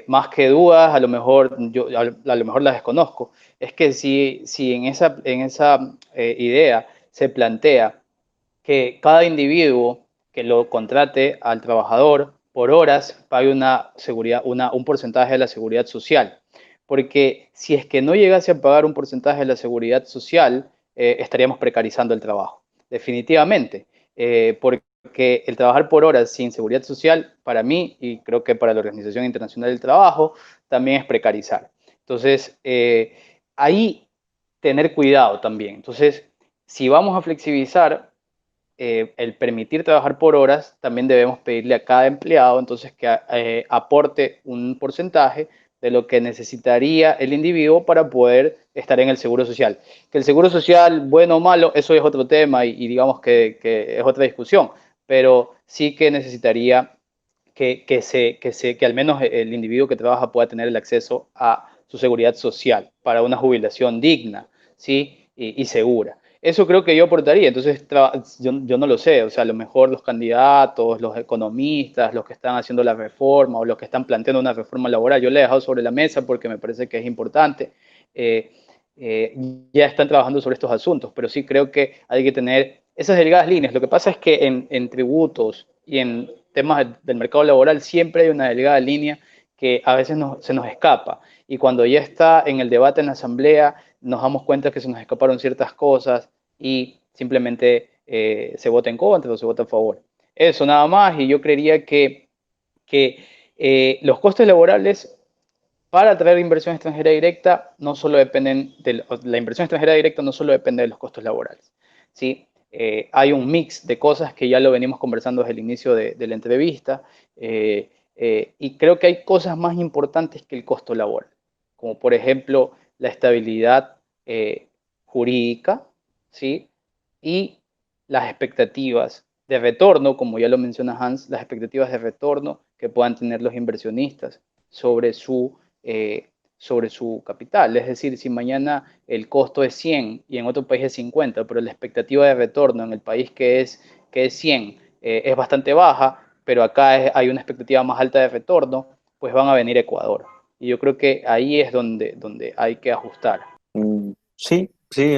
Más que dudas, a lo mejor a lo mejor las desconozco. Es que si en esa idea se plantea que cada individuo que lo contrate al trabajador por horas pague un porcentaje de la seguridad social. Porque si es que no llegase a pagar un porcentaje de la seguridad social, estaríamos precarizando el trabajo, definitivamente. Porque el trabajar por horas sin seguridad social, para mí, y creo que para la Organización Internacional del Trabajo, también es precarizar. Entonces, ahí tener cuidado también. Entonces, si vamos a flexibilizar el permitir trabajar por horas, también debemos pedirle a cada empleado entonces que aporte un porcentaje de lo que necesitaría el individuo para poder estar en el seguro social. Que el seguro social, bueno o malo, eso es otro tema y digamos que es otra discusión, pero sí que necesitaría que al menos el individuo que trabaja pueda tener el acceso a su seguridad social para una jubilación digna, ¿sí? Y segura. Eso creo que yo aportaría. Entonces, yo no lo sé. O sea, a lo mejor los candidatos, los economistas, los que están haciendo la reforma o los que están planteando una reforma laboral, yo le he dejado sobre la mesa porque me parece que es importante. Eh, ya están trabajando sobre estos asuntos, pero sí creo que hay que tener esas delgadas líneas. Lo que pasa es que en tributos y en temas del mercado laboral siempre hay una delgada línea que a veces se nos escapa. Y cuando ya está en el debate en la asamblea, nos damos cuenta que se nos escaparon ciertas cosas y simplemente se vota en contra o se vota a favor. Eso nada más, y yo creería que los costes laborales para atraer inversión extranjera directa no solo dependen de la inversión extranjera directa no solo depende de los costos laborales, ¿sí? Hay un mix de cosas que ya lo venimos conversando desde el inicio de la entrevista, y creo que hay cosas más importantes que el costo laboral, como por ejemplo la estabilidad jurídica, ¿sí? Y las expectativas de retorno, como ya lo menciona Hans, las expectativas de retorno que puedan tener los inversionistas sobre sobre su capital. Es decir, si mañana el costo es 100 y en otro país es 50, pero la expectativa de retorno en el país que es 100 es bastante baja, pero acá hay una expectativa más alta de retorno, pues van a venir a Ecuador. Y yo creo que ahí es donde hay que ajustar. Sí, sí,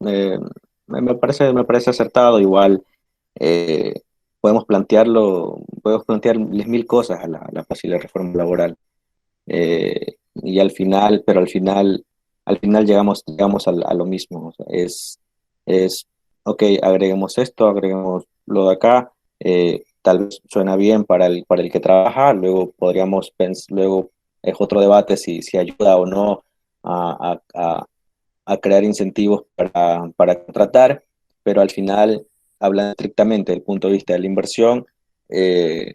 eh, me parece acertado. Igual eh, podemos plantearles mil cosas a a la posible reforma laboral. Y pero al final llegamos a lo mismo. O sea, es, ok, agreguemos esto, agreguemos lo de acá, tal vez suena bien para el que trabaja, luego es otro debate si ayuda o no a crear incentivos para contratar, pero al final, hablando estrictamente desde el punto de vista de la inversión, eh,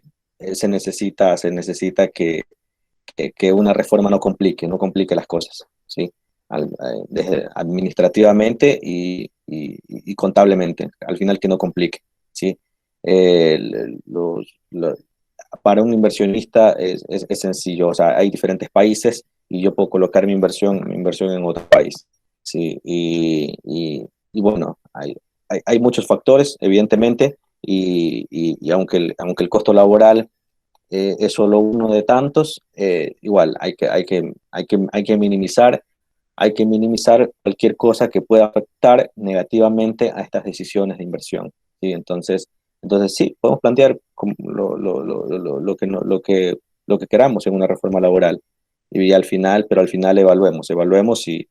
se necesita que una reforma no complique las cosas, ¿sí? Administrativamente y contablemente, al final que no complique, ¿sí? Eh, los, para un inversionista es sencillo. O sea, hay diferentes países y yo puedo colocar mi inversión en otro país, ¿sí? Y bueno, hay muchos factores, evidentemente, y aunque el costo laboral es solo uno de tantos, igual hay que minimizar cualquier cosa que pueda afectar negativamente a estas decisiones de inversión, ¿sí? Entonces sí, podemos plantear lo que, no- lo que queramos en una reforma laboral. Y pero al final evaluemos si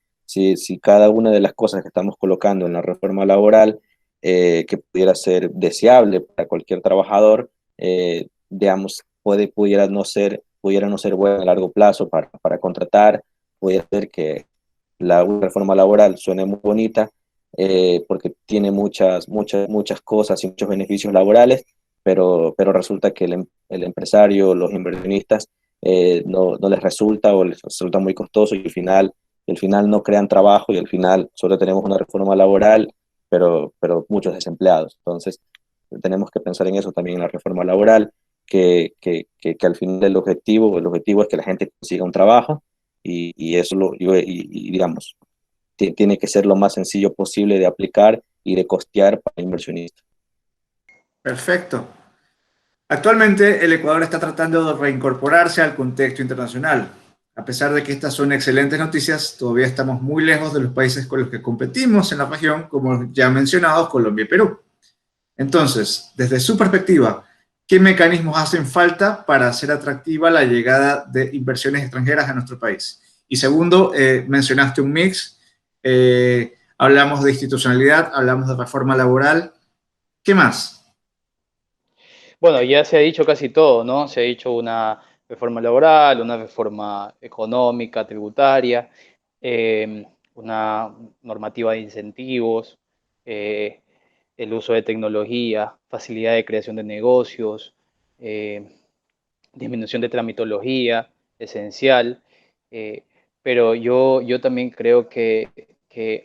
cada una de las cosas que estamos colocando en la reforma laboral, que pudiera ser deseable para cualquier trabajador, digamos, pudiera no ser buena a largo plazo para contratar. Puede ser que una reforma laboral suene muy bonita, porque tiene muchas cosas y muchos beneficios laborales, pero resulta que el empresario, los inversionistas, no les resulta o les resulta muy costoso, y al final no crean trabajo, y al final solo tenemos una reforma laboral, pero muchos desempleados. Entonces, tenemos que pensar en eso también en la reforma laboral, que al final el objetivo es que la gente consiga un trabajo, y eso digamos, tiene que ser lo más sencillo posible de aplicar y de costear para el inversionista. Perfecto. Actualmente, el Ecuador está tratando de reincorporarse al contexto internacional. A pesar de que estas son excelentes noticias, todavía estamos muy lejos de los países con los que competimos en la región, como ya mencionados, Colombia y Perú. Entonces, desde su perspectiva, ¿qué mecanismos hacen falta para hacer atractiva la llegada de inversiones extranjeras a nuestro país? Y segundo, mencionaste un mix, hablamos de institucionalidad, hablamos de reforma laboral. ¿Qué más? Bueno, ya se ha dicho casi todo, ¿no? Se ha dicho una reforma laboral, una reforma económica, tributaria, una normativa de incentivos, eh, el uso de tecnología, facilidad de creación de negocios, eh, disminución de tramitología, esencial. eh, pero yo también creo que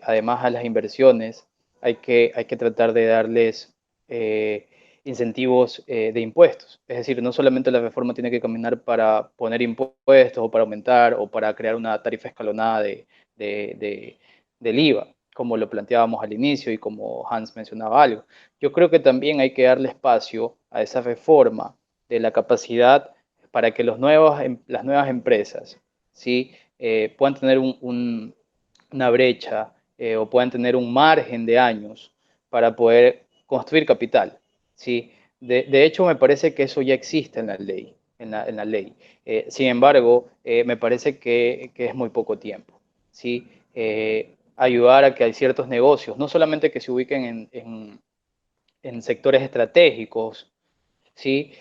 además a las inversiones hay que tratar de darles incentivos de impuestos. Es decir, no solamente la reforma tiene que caminar para poner impuestos o para aumentar o para crear una tarifa escalonada de, de, del IVA, como lo planteábamos al inicio y como Hans mencionaba algo. Yo creo que también hay que darle espacio a esa reforma de la capacidad para que las nuevas empresas, ¿sí? Puedan tener una brecha o puedan tener un margen de años para poder construir capital, ¿sí? De hecho, me parece que eso ya existe en la ley. En la ley. Sin embargo, me parece que es muy poco tiempo, ¿sí? Ayudar a que hay ciertos negocios, no solamente que se ubiquen en sectores estratégicos, ¿sí?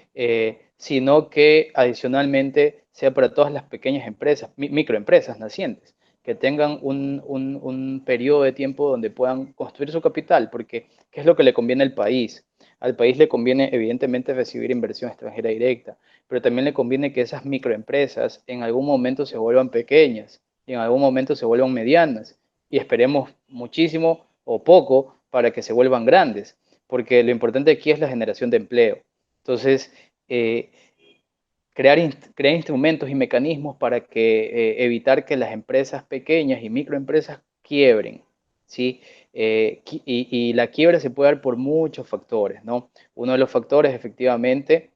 Sino que adicionalmente sea para todas las pequeñas empresas, microempresas nacientes, que tengan un periodo de tiempo donde puedan construir su capital, porque ¿qué es lo que le conviene al país? Al país le conviene evidentemente recibir inversión extranjera directa, pero también le conviene que esas microempresas en algún momento se vuelvan pequeñas y en algún momento se vuelvan medianas y esperemos muchísimo o poco para que se vuelvan grandes, porque lo importante aquí es la generación de empleo. Entonces, eh, crear instrumentos y mecanismos para que, evitar que las empresas pequeñas y microempresas quiebren, ¿sí? Y la quiebra se puede dar por muchos factores, ¿no? Uno de los factores, efectivamente,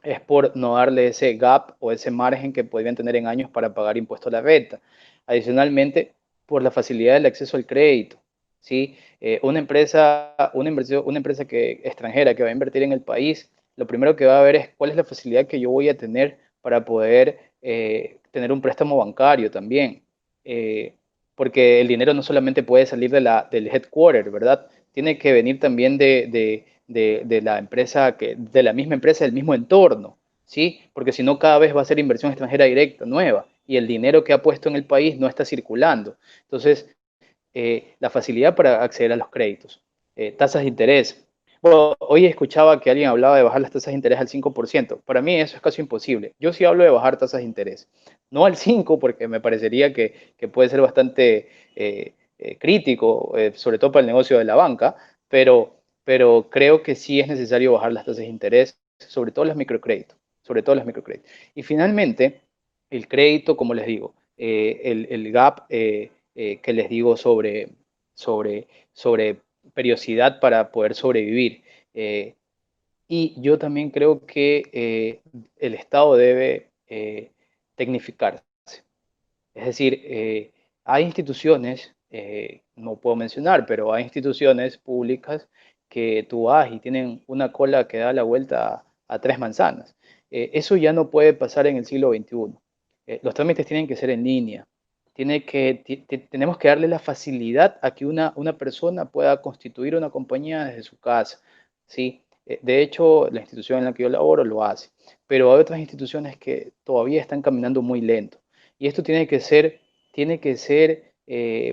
es por no darle ese gap o ese margen que podrían tener en años para pagar impuestos a la renta. Adicionalmente, por la facilidad del acceso al crédito, ¿sí? Una empresa extranjera que va a invertir en el país, lo primero que va a ver es cuál es la facilidad que yo voy a tener para poder tener un préstamo bancario también. Eh, Porque el dinero no solamente puede salir del headquarter, ¿verdad? Tiene que venir también de la empresa, de la misma empresa, del mismo entorno, ¿sí? Porque si no, cada vez va a ser inversión extranjera directa nueva y el dinero que ha puesto en el país no está circulando. Entonces, la facilidad para acceder a los créditos, tasas de interés. Bueno, hoy escuchaba que alguien hablaba de bajar las tasas de interés al 5%. Para mí eso es casi imposible. Yo sí hablo de bajar tasas de interés. No al 5 porque me parecería que puede ser bastante crítico, sobre todo para el negocio de la banca, pero creo que sí es necesario bajar las tasas de interés, sobre todo las microcréditos, sobre todo las microcréditos. Y finalmente, el crédito, como les digo, el gap que les digo sobre periodicidad para poder sobrevivir. Eh, y yo también creo que el Estado debe tecnificarse. Es decir, hay instituciones, no puedo mencionar, pero hay instituciones públicas que tú vas y tienen una cola que da la vuelta a tres manzanas. Eso ya no puede pasar en el siglo XXI. Los trámites tienen que ser en línea. Tenemos que darle la facilidad a que una persona pueda constituir una compañía desde su casa, ¿sí? De hecho, la institución en la que yo laboro lo hace, pero hay otras instituciones que todavía están caminando muy lento. Y esto tiene que ser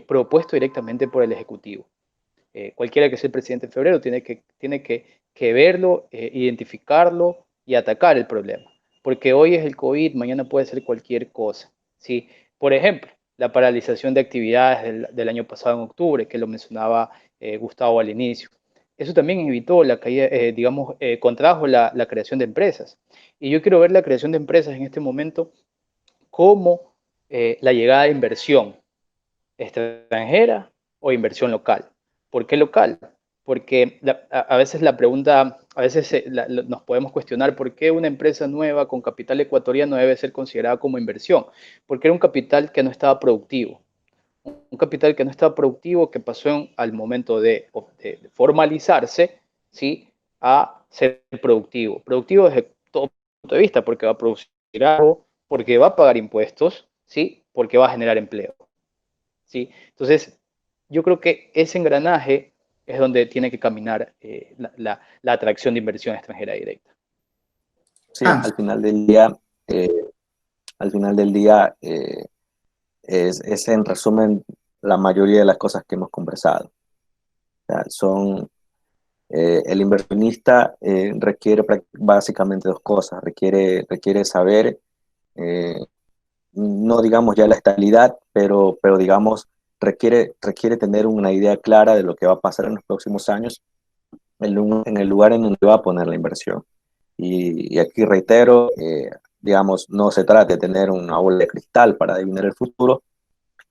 propuesto directamente por el Ejecutivo. Cualquiera que sea el presidente en febrero que verlo, identificarlo y atacar el problema. Porque hoy es el COVID, mañana puede ser cualquier cosa, ¿sí? Por ejemplo, la paralización de actividades del año pasado en octubre, que lo mencionaba Gustavo al inicio. Eso también evitó la caída, digamos, contrajo la creación de empresas. Y yo quiero ver la creación de empresas en este momento como la llegada de inversión. extranjera o inversión local. ¿Por qué local? Porque a veces la pregunta, a veces nos podemos cuestionar por qué una empresa nueva con capital ecuatoriano debe ser considerada como inversión, porque era un capital que no estaba productivo, un capital que no estaba productivo, que pasó al momento de formalizarse, ¿sí?, a ser productivo. Productivo desde todo punto de vista, porque va a producir algo, porque va a pagar impuestos, ¿sí?, porque va a generar empleo, ¿sí? Entonces, yo creo que ese engranaje es donde tiene que caminar la atracción de inversión extranjera directa. Sí, Hans, eh, al final del día es en resumen la mayoría de las cosas que hemos conversado. O sea, el inversionista requiere básicamente dos cosas. Requiere saber, eh, no digamos ya la estabilidad, pero digamos, requiere tener una idea clara de lo que va a pasar en los próximos años en el lugar en donde va a poner la inversión. Y aquí reitero, digamos, no se trata de tener una bola de cristal para adivinar el futuro,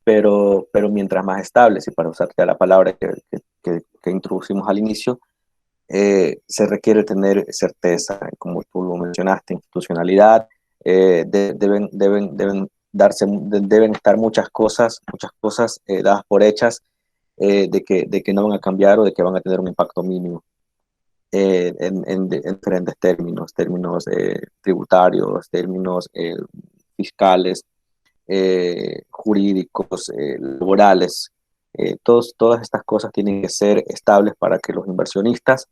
pero mientras más estables, y para usar ya la palabra que introducimos al inicio, se requiere tener certeza, como tú lo mencionaste, institucionalidad, deben estar muchas cosas dadas por hechas, de que no van a cambiar o de que van a tener un impacto mínimo en diferentes términos tributarios, términos fiscales, jurídicos, laborales. Todas estas cosas tienen que ser estables para que los inversionistas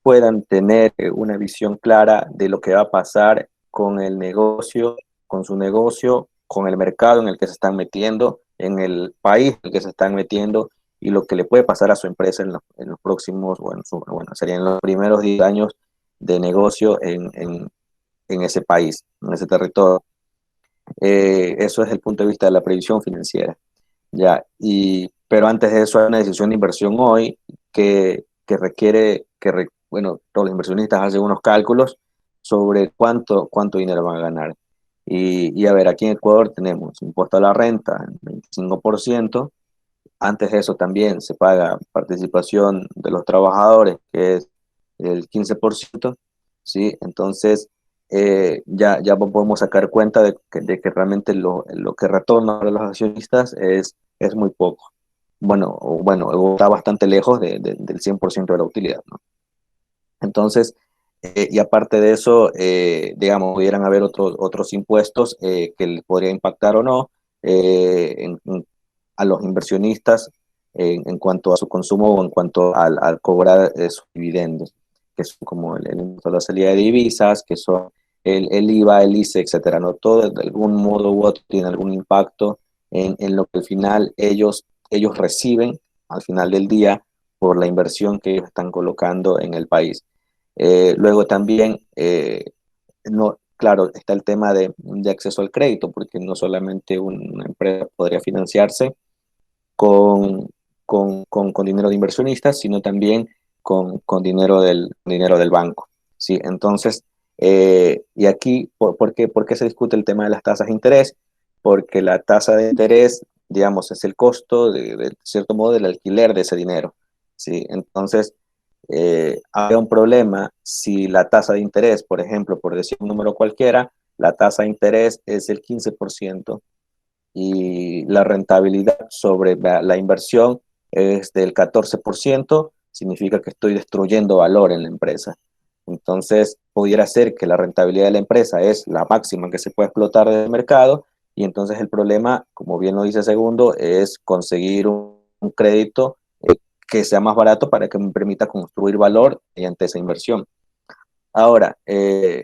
puedan tener una visión clara de lo que va a pasar con el negocio, con su negocio, con el mercado en el que se están metiendo, en el país en el que se están metiendo y lo que le puede pasar a su empresa en los próximos, serían los primeros 10 años de negocio en ese país, en ese territorio. Eso es el punto de vista de la previsión financiera. Ya, pero antes de eso hay una decisión de inversión hoy que requiere bueno, todos los inversionistas hacen unos cálculos sobre cuánto dinero van a ganar. Y a ver, aquí en Ecuador tenemos impuesto a la renta, 25%. Antes de eso también se paga participación de los trabajadores, que es el 15%, ¿sí? Entonces, ya podemos sacar cuenta de que realmente lo que retorna a los accionistas es muy poco. Bueno, está bastante lejos del 100% de la utilidad, ¿no? Entonces, y aparte de eso, digamos, pudieran haber otros impuestos que les podría impactar o no a los inversionistas en cuanto a su consumo o en cuanto al cobrar sus dividendos, que son como el impuesto a la salida de divisas, que son el IVA, el ICE, etcétera, ¿no? Todo de algún modo u otro tiene algún impacto en lo que al final ellos reciben al final del día por la inversión que ellos están colocando en el país. Luego también, no, claro, está el tema de acceso al crédito, porque no solamente una empresa podría financiarse con, con dinero de inversionistas, sino también con dinero del banco, ¿sí? Entonces, y aquí, por qué se discute el tema de las tasas de interés? Porque la tasa de interés, digamos, es el costo, de cierto modo, del alquiler de ese dinero, ¿sí? Entonces, habría un problema si la tasa de interés, por ejemplo, por decir un número cualquiera, la tasa de interés es el 15% y la rentabilidad sobre la inversión es del 14%, significa que estoy destruyendo valor en la empresa. Entonces, pudiera ser que la rentabilidad de la empresa es la máxima que se puede explotar del mercado y entonces el problema, como bien lo dice Segundo, es conseguir un crédito que sea más barato para que me permita construir valor mediante esa inversión. Ahora, eh,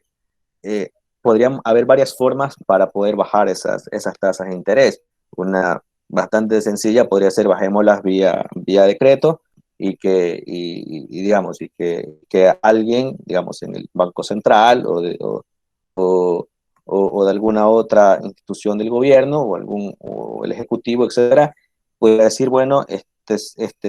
podrían haber varias formas para poder bajar esas tasas de interés. Una bastante sencilla podría ser bajémoslas vía decreto digamos, que alguien, digamos, en el Banco Central o de alguna otra institución del gobierno o el Ejecutivo, etcétera, pueda decir, bueno, este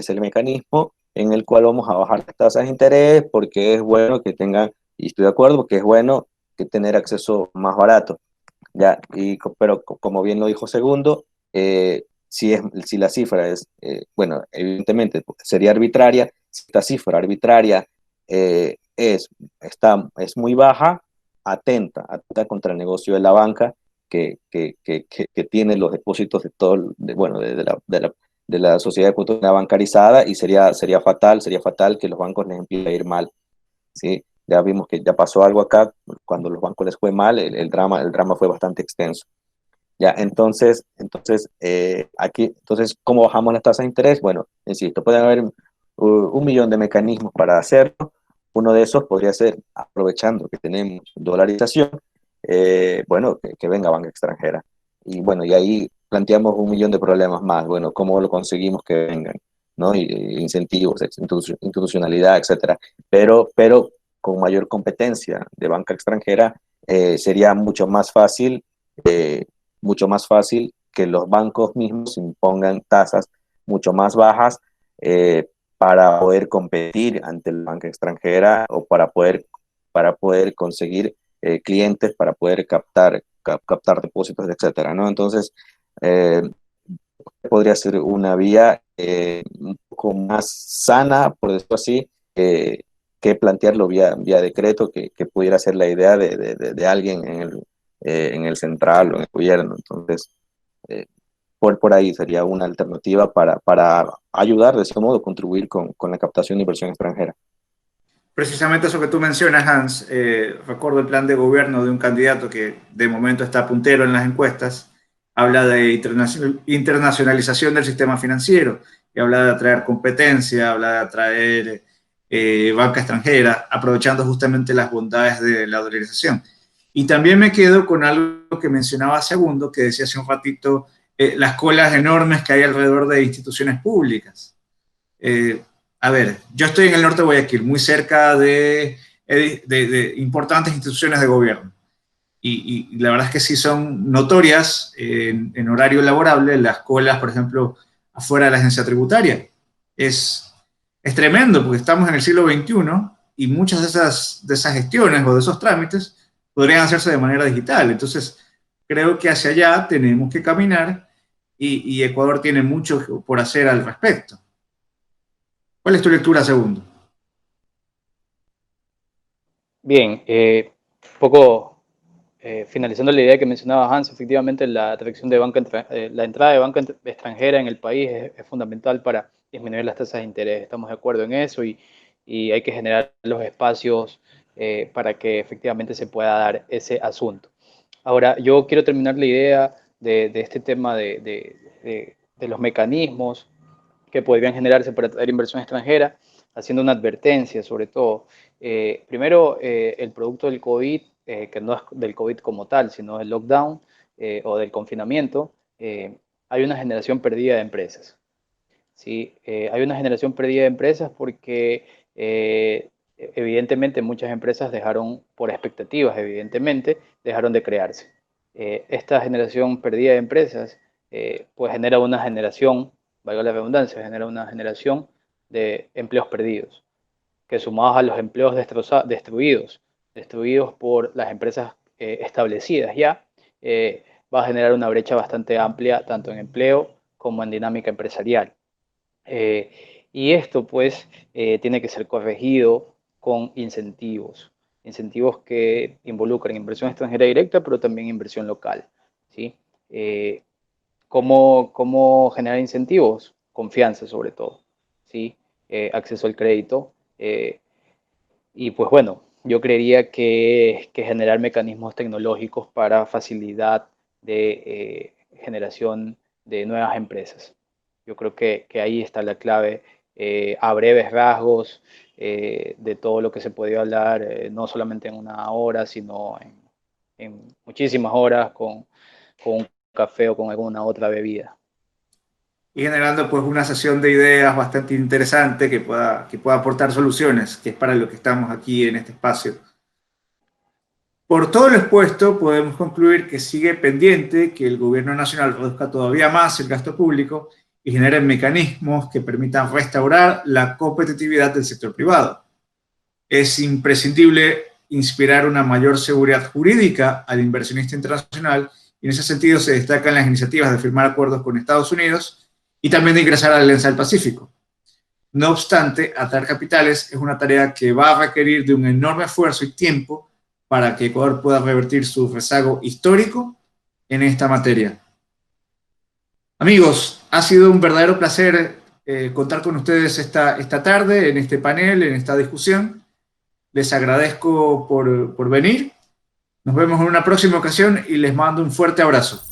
es el mecanismo en el cual vamos a bajar las tasas de interés porque es bueno que tengan, y estoy de acuerdo, porque es bueno que tener acceso más barato. Ya, pero como bien lo dijo Segundo, si la cifra es, bueno, evidentemente sería arbitraria, si esta cifra arbitraria es muy baja, atenta contra el negocio de la banca que tiene los depósitos de todo, bueno, de la sociedad ecuatoriana bancarizada, y sería fatal que los bancos les empiece a ir mal, ¿sí? Ya vimos que ya pasó algo acá, cuando los bancos les fue mal, el drama fue bastante extenso. Ya, entonces, ¿cómo bajamos las tasas de interés? Bueno, insisto, pueden haber un millón de mecanismos para hacerlo. Uno de esos podría ser, aprovechando que tenemos dolarización, bueno, que venga banca extranjera. Y bueno, y ahí planteamos un millón de problemas más. Bueno, ¿cómo lo conseguimos que vengan? ¿No? Incentivos, institucionalidad, etcétera. Pero con mayor competencia de banca extranjera, sería mucho más fácil que los bancos mismos impongan tasas mucho más bajas, para poder competir ante la banca extranjera, o para poder conseguir clientes, para poder captar depósitos, etcétera, ¿no? Entonces, podría ser una vía un poco más sana, por decirlo así, que plantearlo vía decreto, que pudiera ser la idea de alguien en el central o en el gobierno. Entonces, por ahí sería una alternativa para ayudar, de ese modo, contribuir con la captación de inversión extranjera. Precisamente eso que tú mencionas, Hans, recuerdo el plan de gobierno de un candidato que de momento está puntero en las encuestas, habla de internacionalización del sistema financiero, y habla de atraer competencia, habla de atraer banca extranjera, aprovechando justamente las bondades de la dolarización. Y también me quedo con algo que mencionaba Segundo, que decía hace un ratito, las colas enormes que hay alrededor de instituciones públicas. A ver, yo estoy en el norte de Guayaquil, muy cerca de importantes instituciones de gobierno. Y la verdad es que sí son notorias en horario laborable las colas, por ejemplo, afuera de la agencia tributaria. Es tremendo, porque estamos en el siglo XXI y muchas de esas gestiones o de esos trámites podrían hacerse de manera digital. Entonces, creo que hacia allá tenemos que caminar, y Ecuador tiene mucho por hacer al respecto. ¿Cuál es tu lectura, Segundo? Bien, poco finalizando la idea que mencionaba Hans, efectivamente la atracción de la entrada de banca extranjera en el país es fundamental para disminuir las tasas de interés. Estamos de acuerdo en eso, y hay que generar los espacios para que efectivamente se pueda dar ese asunto. Ahora, yo quiero terminar la idea de este tema de los mecanismos que podrían generarse para atraer inversión extranjera, haciendo una advertencia sobre todo. Primero, el producto del COVID, que no es del COVID como tal, sino del lockdown o del confinamiento, hay una generación perdida de empresas. ¿Sí? Hay una generación perdida de empresas porque evidentemente muchas empresas dejaron, por expectativas, evidentemente, dejaron de crearse. Esta generación perdida de empresas pues genera una generación, valga la redundancia, genera una generación de empleos perdidos, que sumados a los empleos destruidos por las empresas establecidas ya, va a generar una brecha bastante amplia, tanto en empleo como en dinámica empresarial. Y esto pues tiene que ser corregido con incentivos que involucren inversión extranjera directa, pero también inversión local, ¿sí? ¿Cómo generar incentivos? Confianza sobre todo, ¿sí? Acceso al crédito, y pues bueno, yo creería que generar mecanismos tecnológicos para facilidad de generación de nuevas empresas. Yo creo que ahí está la clave, a breves rasgos, de todo lo que se podía hablar, no solamente en una hora, sino en muchísimas horas con un café o con alguna otra bebida. Y generando pues una sesión de ideas bastante interesante que pueda aportar soluciones, que es para lo que estamos aquí en este espacio. Por todo lo expuesto, podemos concluir que sigue pendiente que el gobierno nacional reduzca todavía más el gasto público y genere mecanismos que permitan restaurar la competitividad del sector privado. Es imprescindible inspirar una mayor seguridad jurídica al inversionista internacional y en ese sentido se destacan las iniciativas de firmar acuerdos con Estados Unidos y también de ingresar a la Alianza del Pacífico. No obstante, atraer capitales es una tarea que va a requerir de un enorme esfuerzo y tiempo para que Ecuador pueda revertir su rezago histórico en esta materia. Amigos, ha sido un verdadero placer contar con ustedes esta tarde, en este panel, en esta discusión. Les agradezco por venir. Nos vemos en una próxima ocasión y les mando un fuerte abrazo.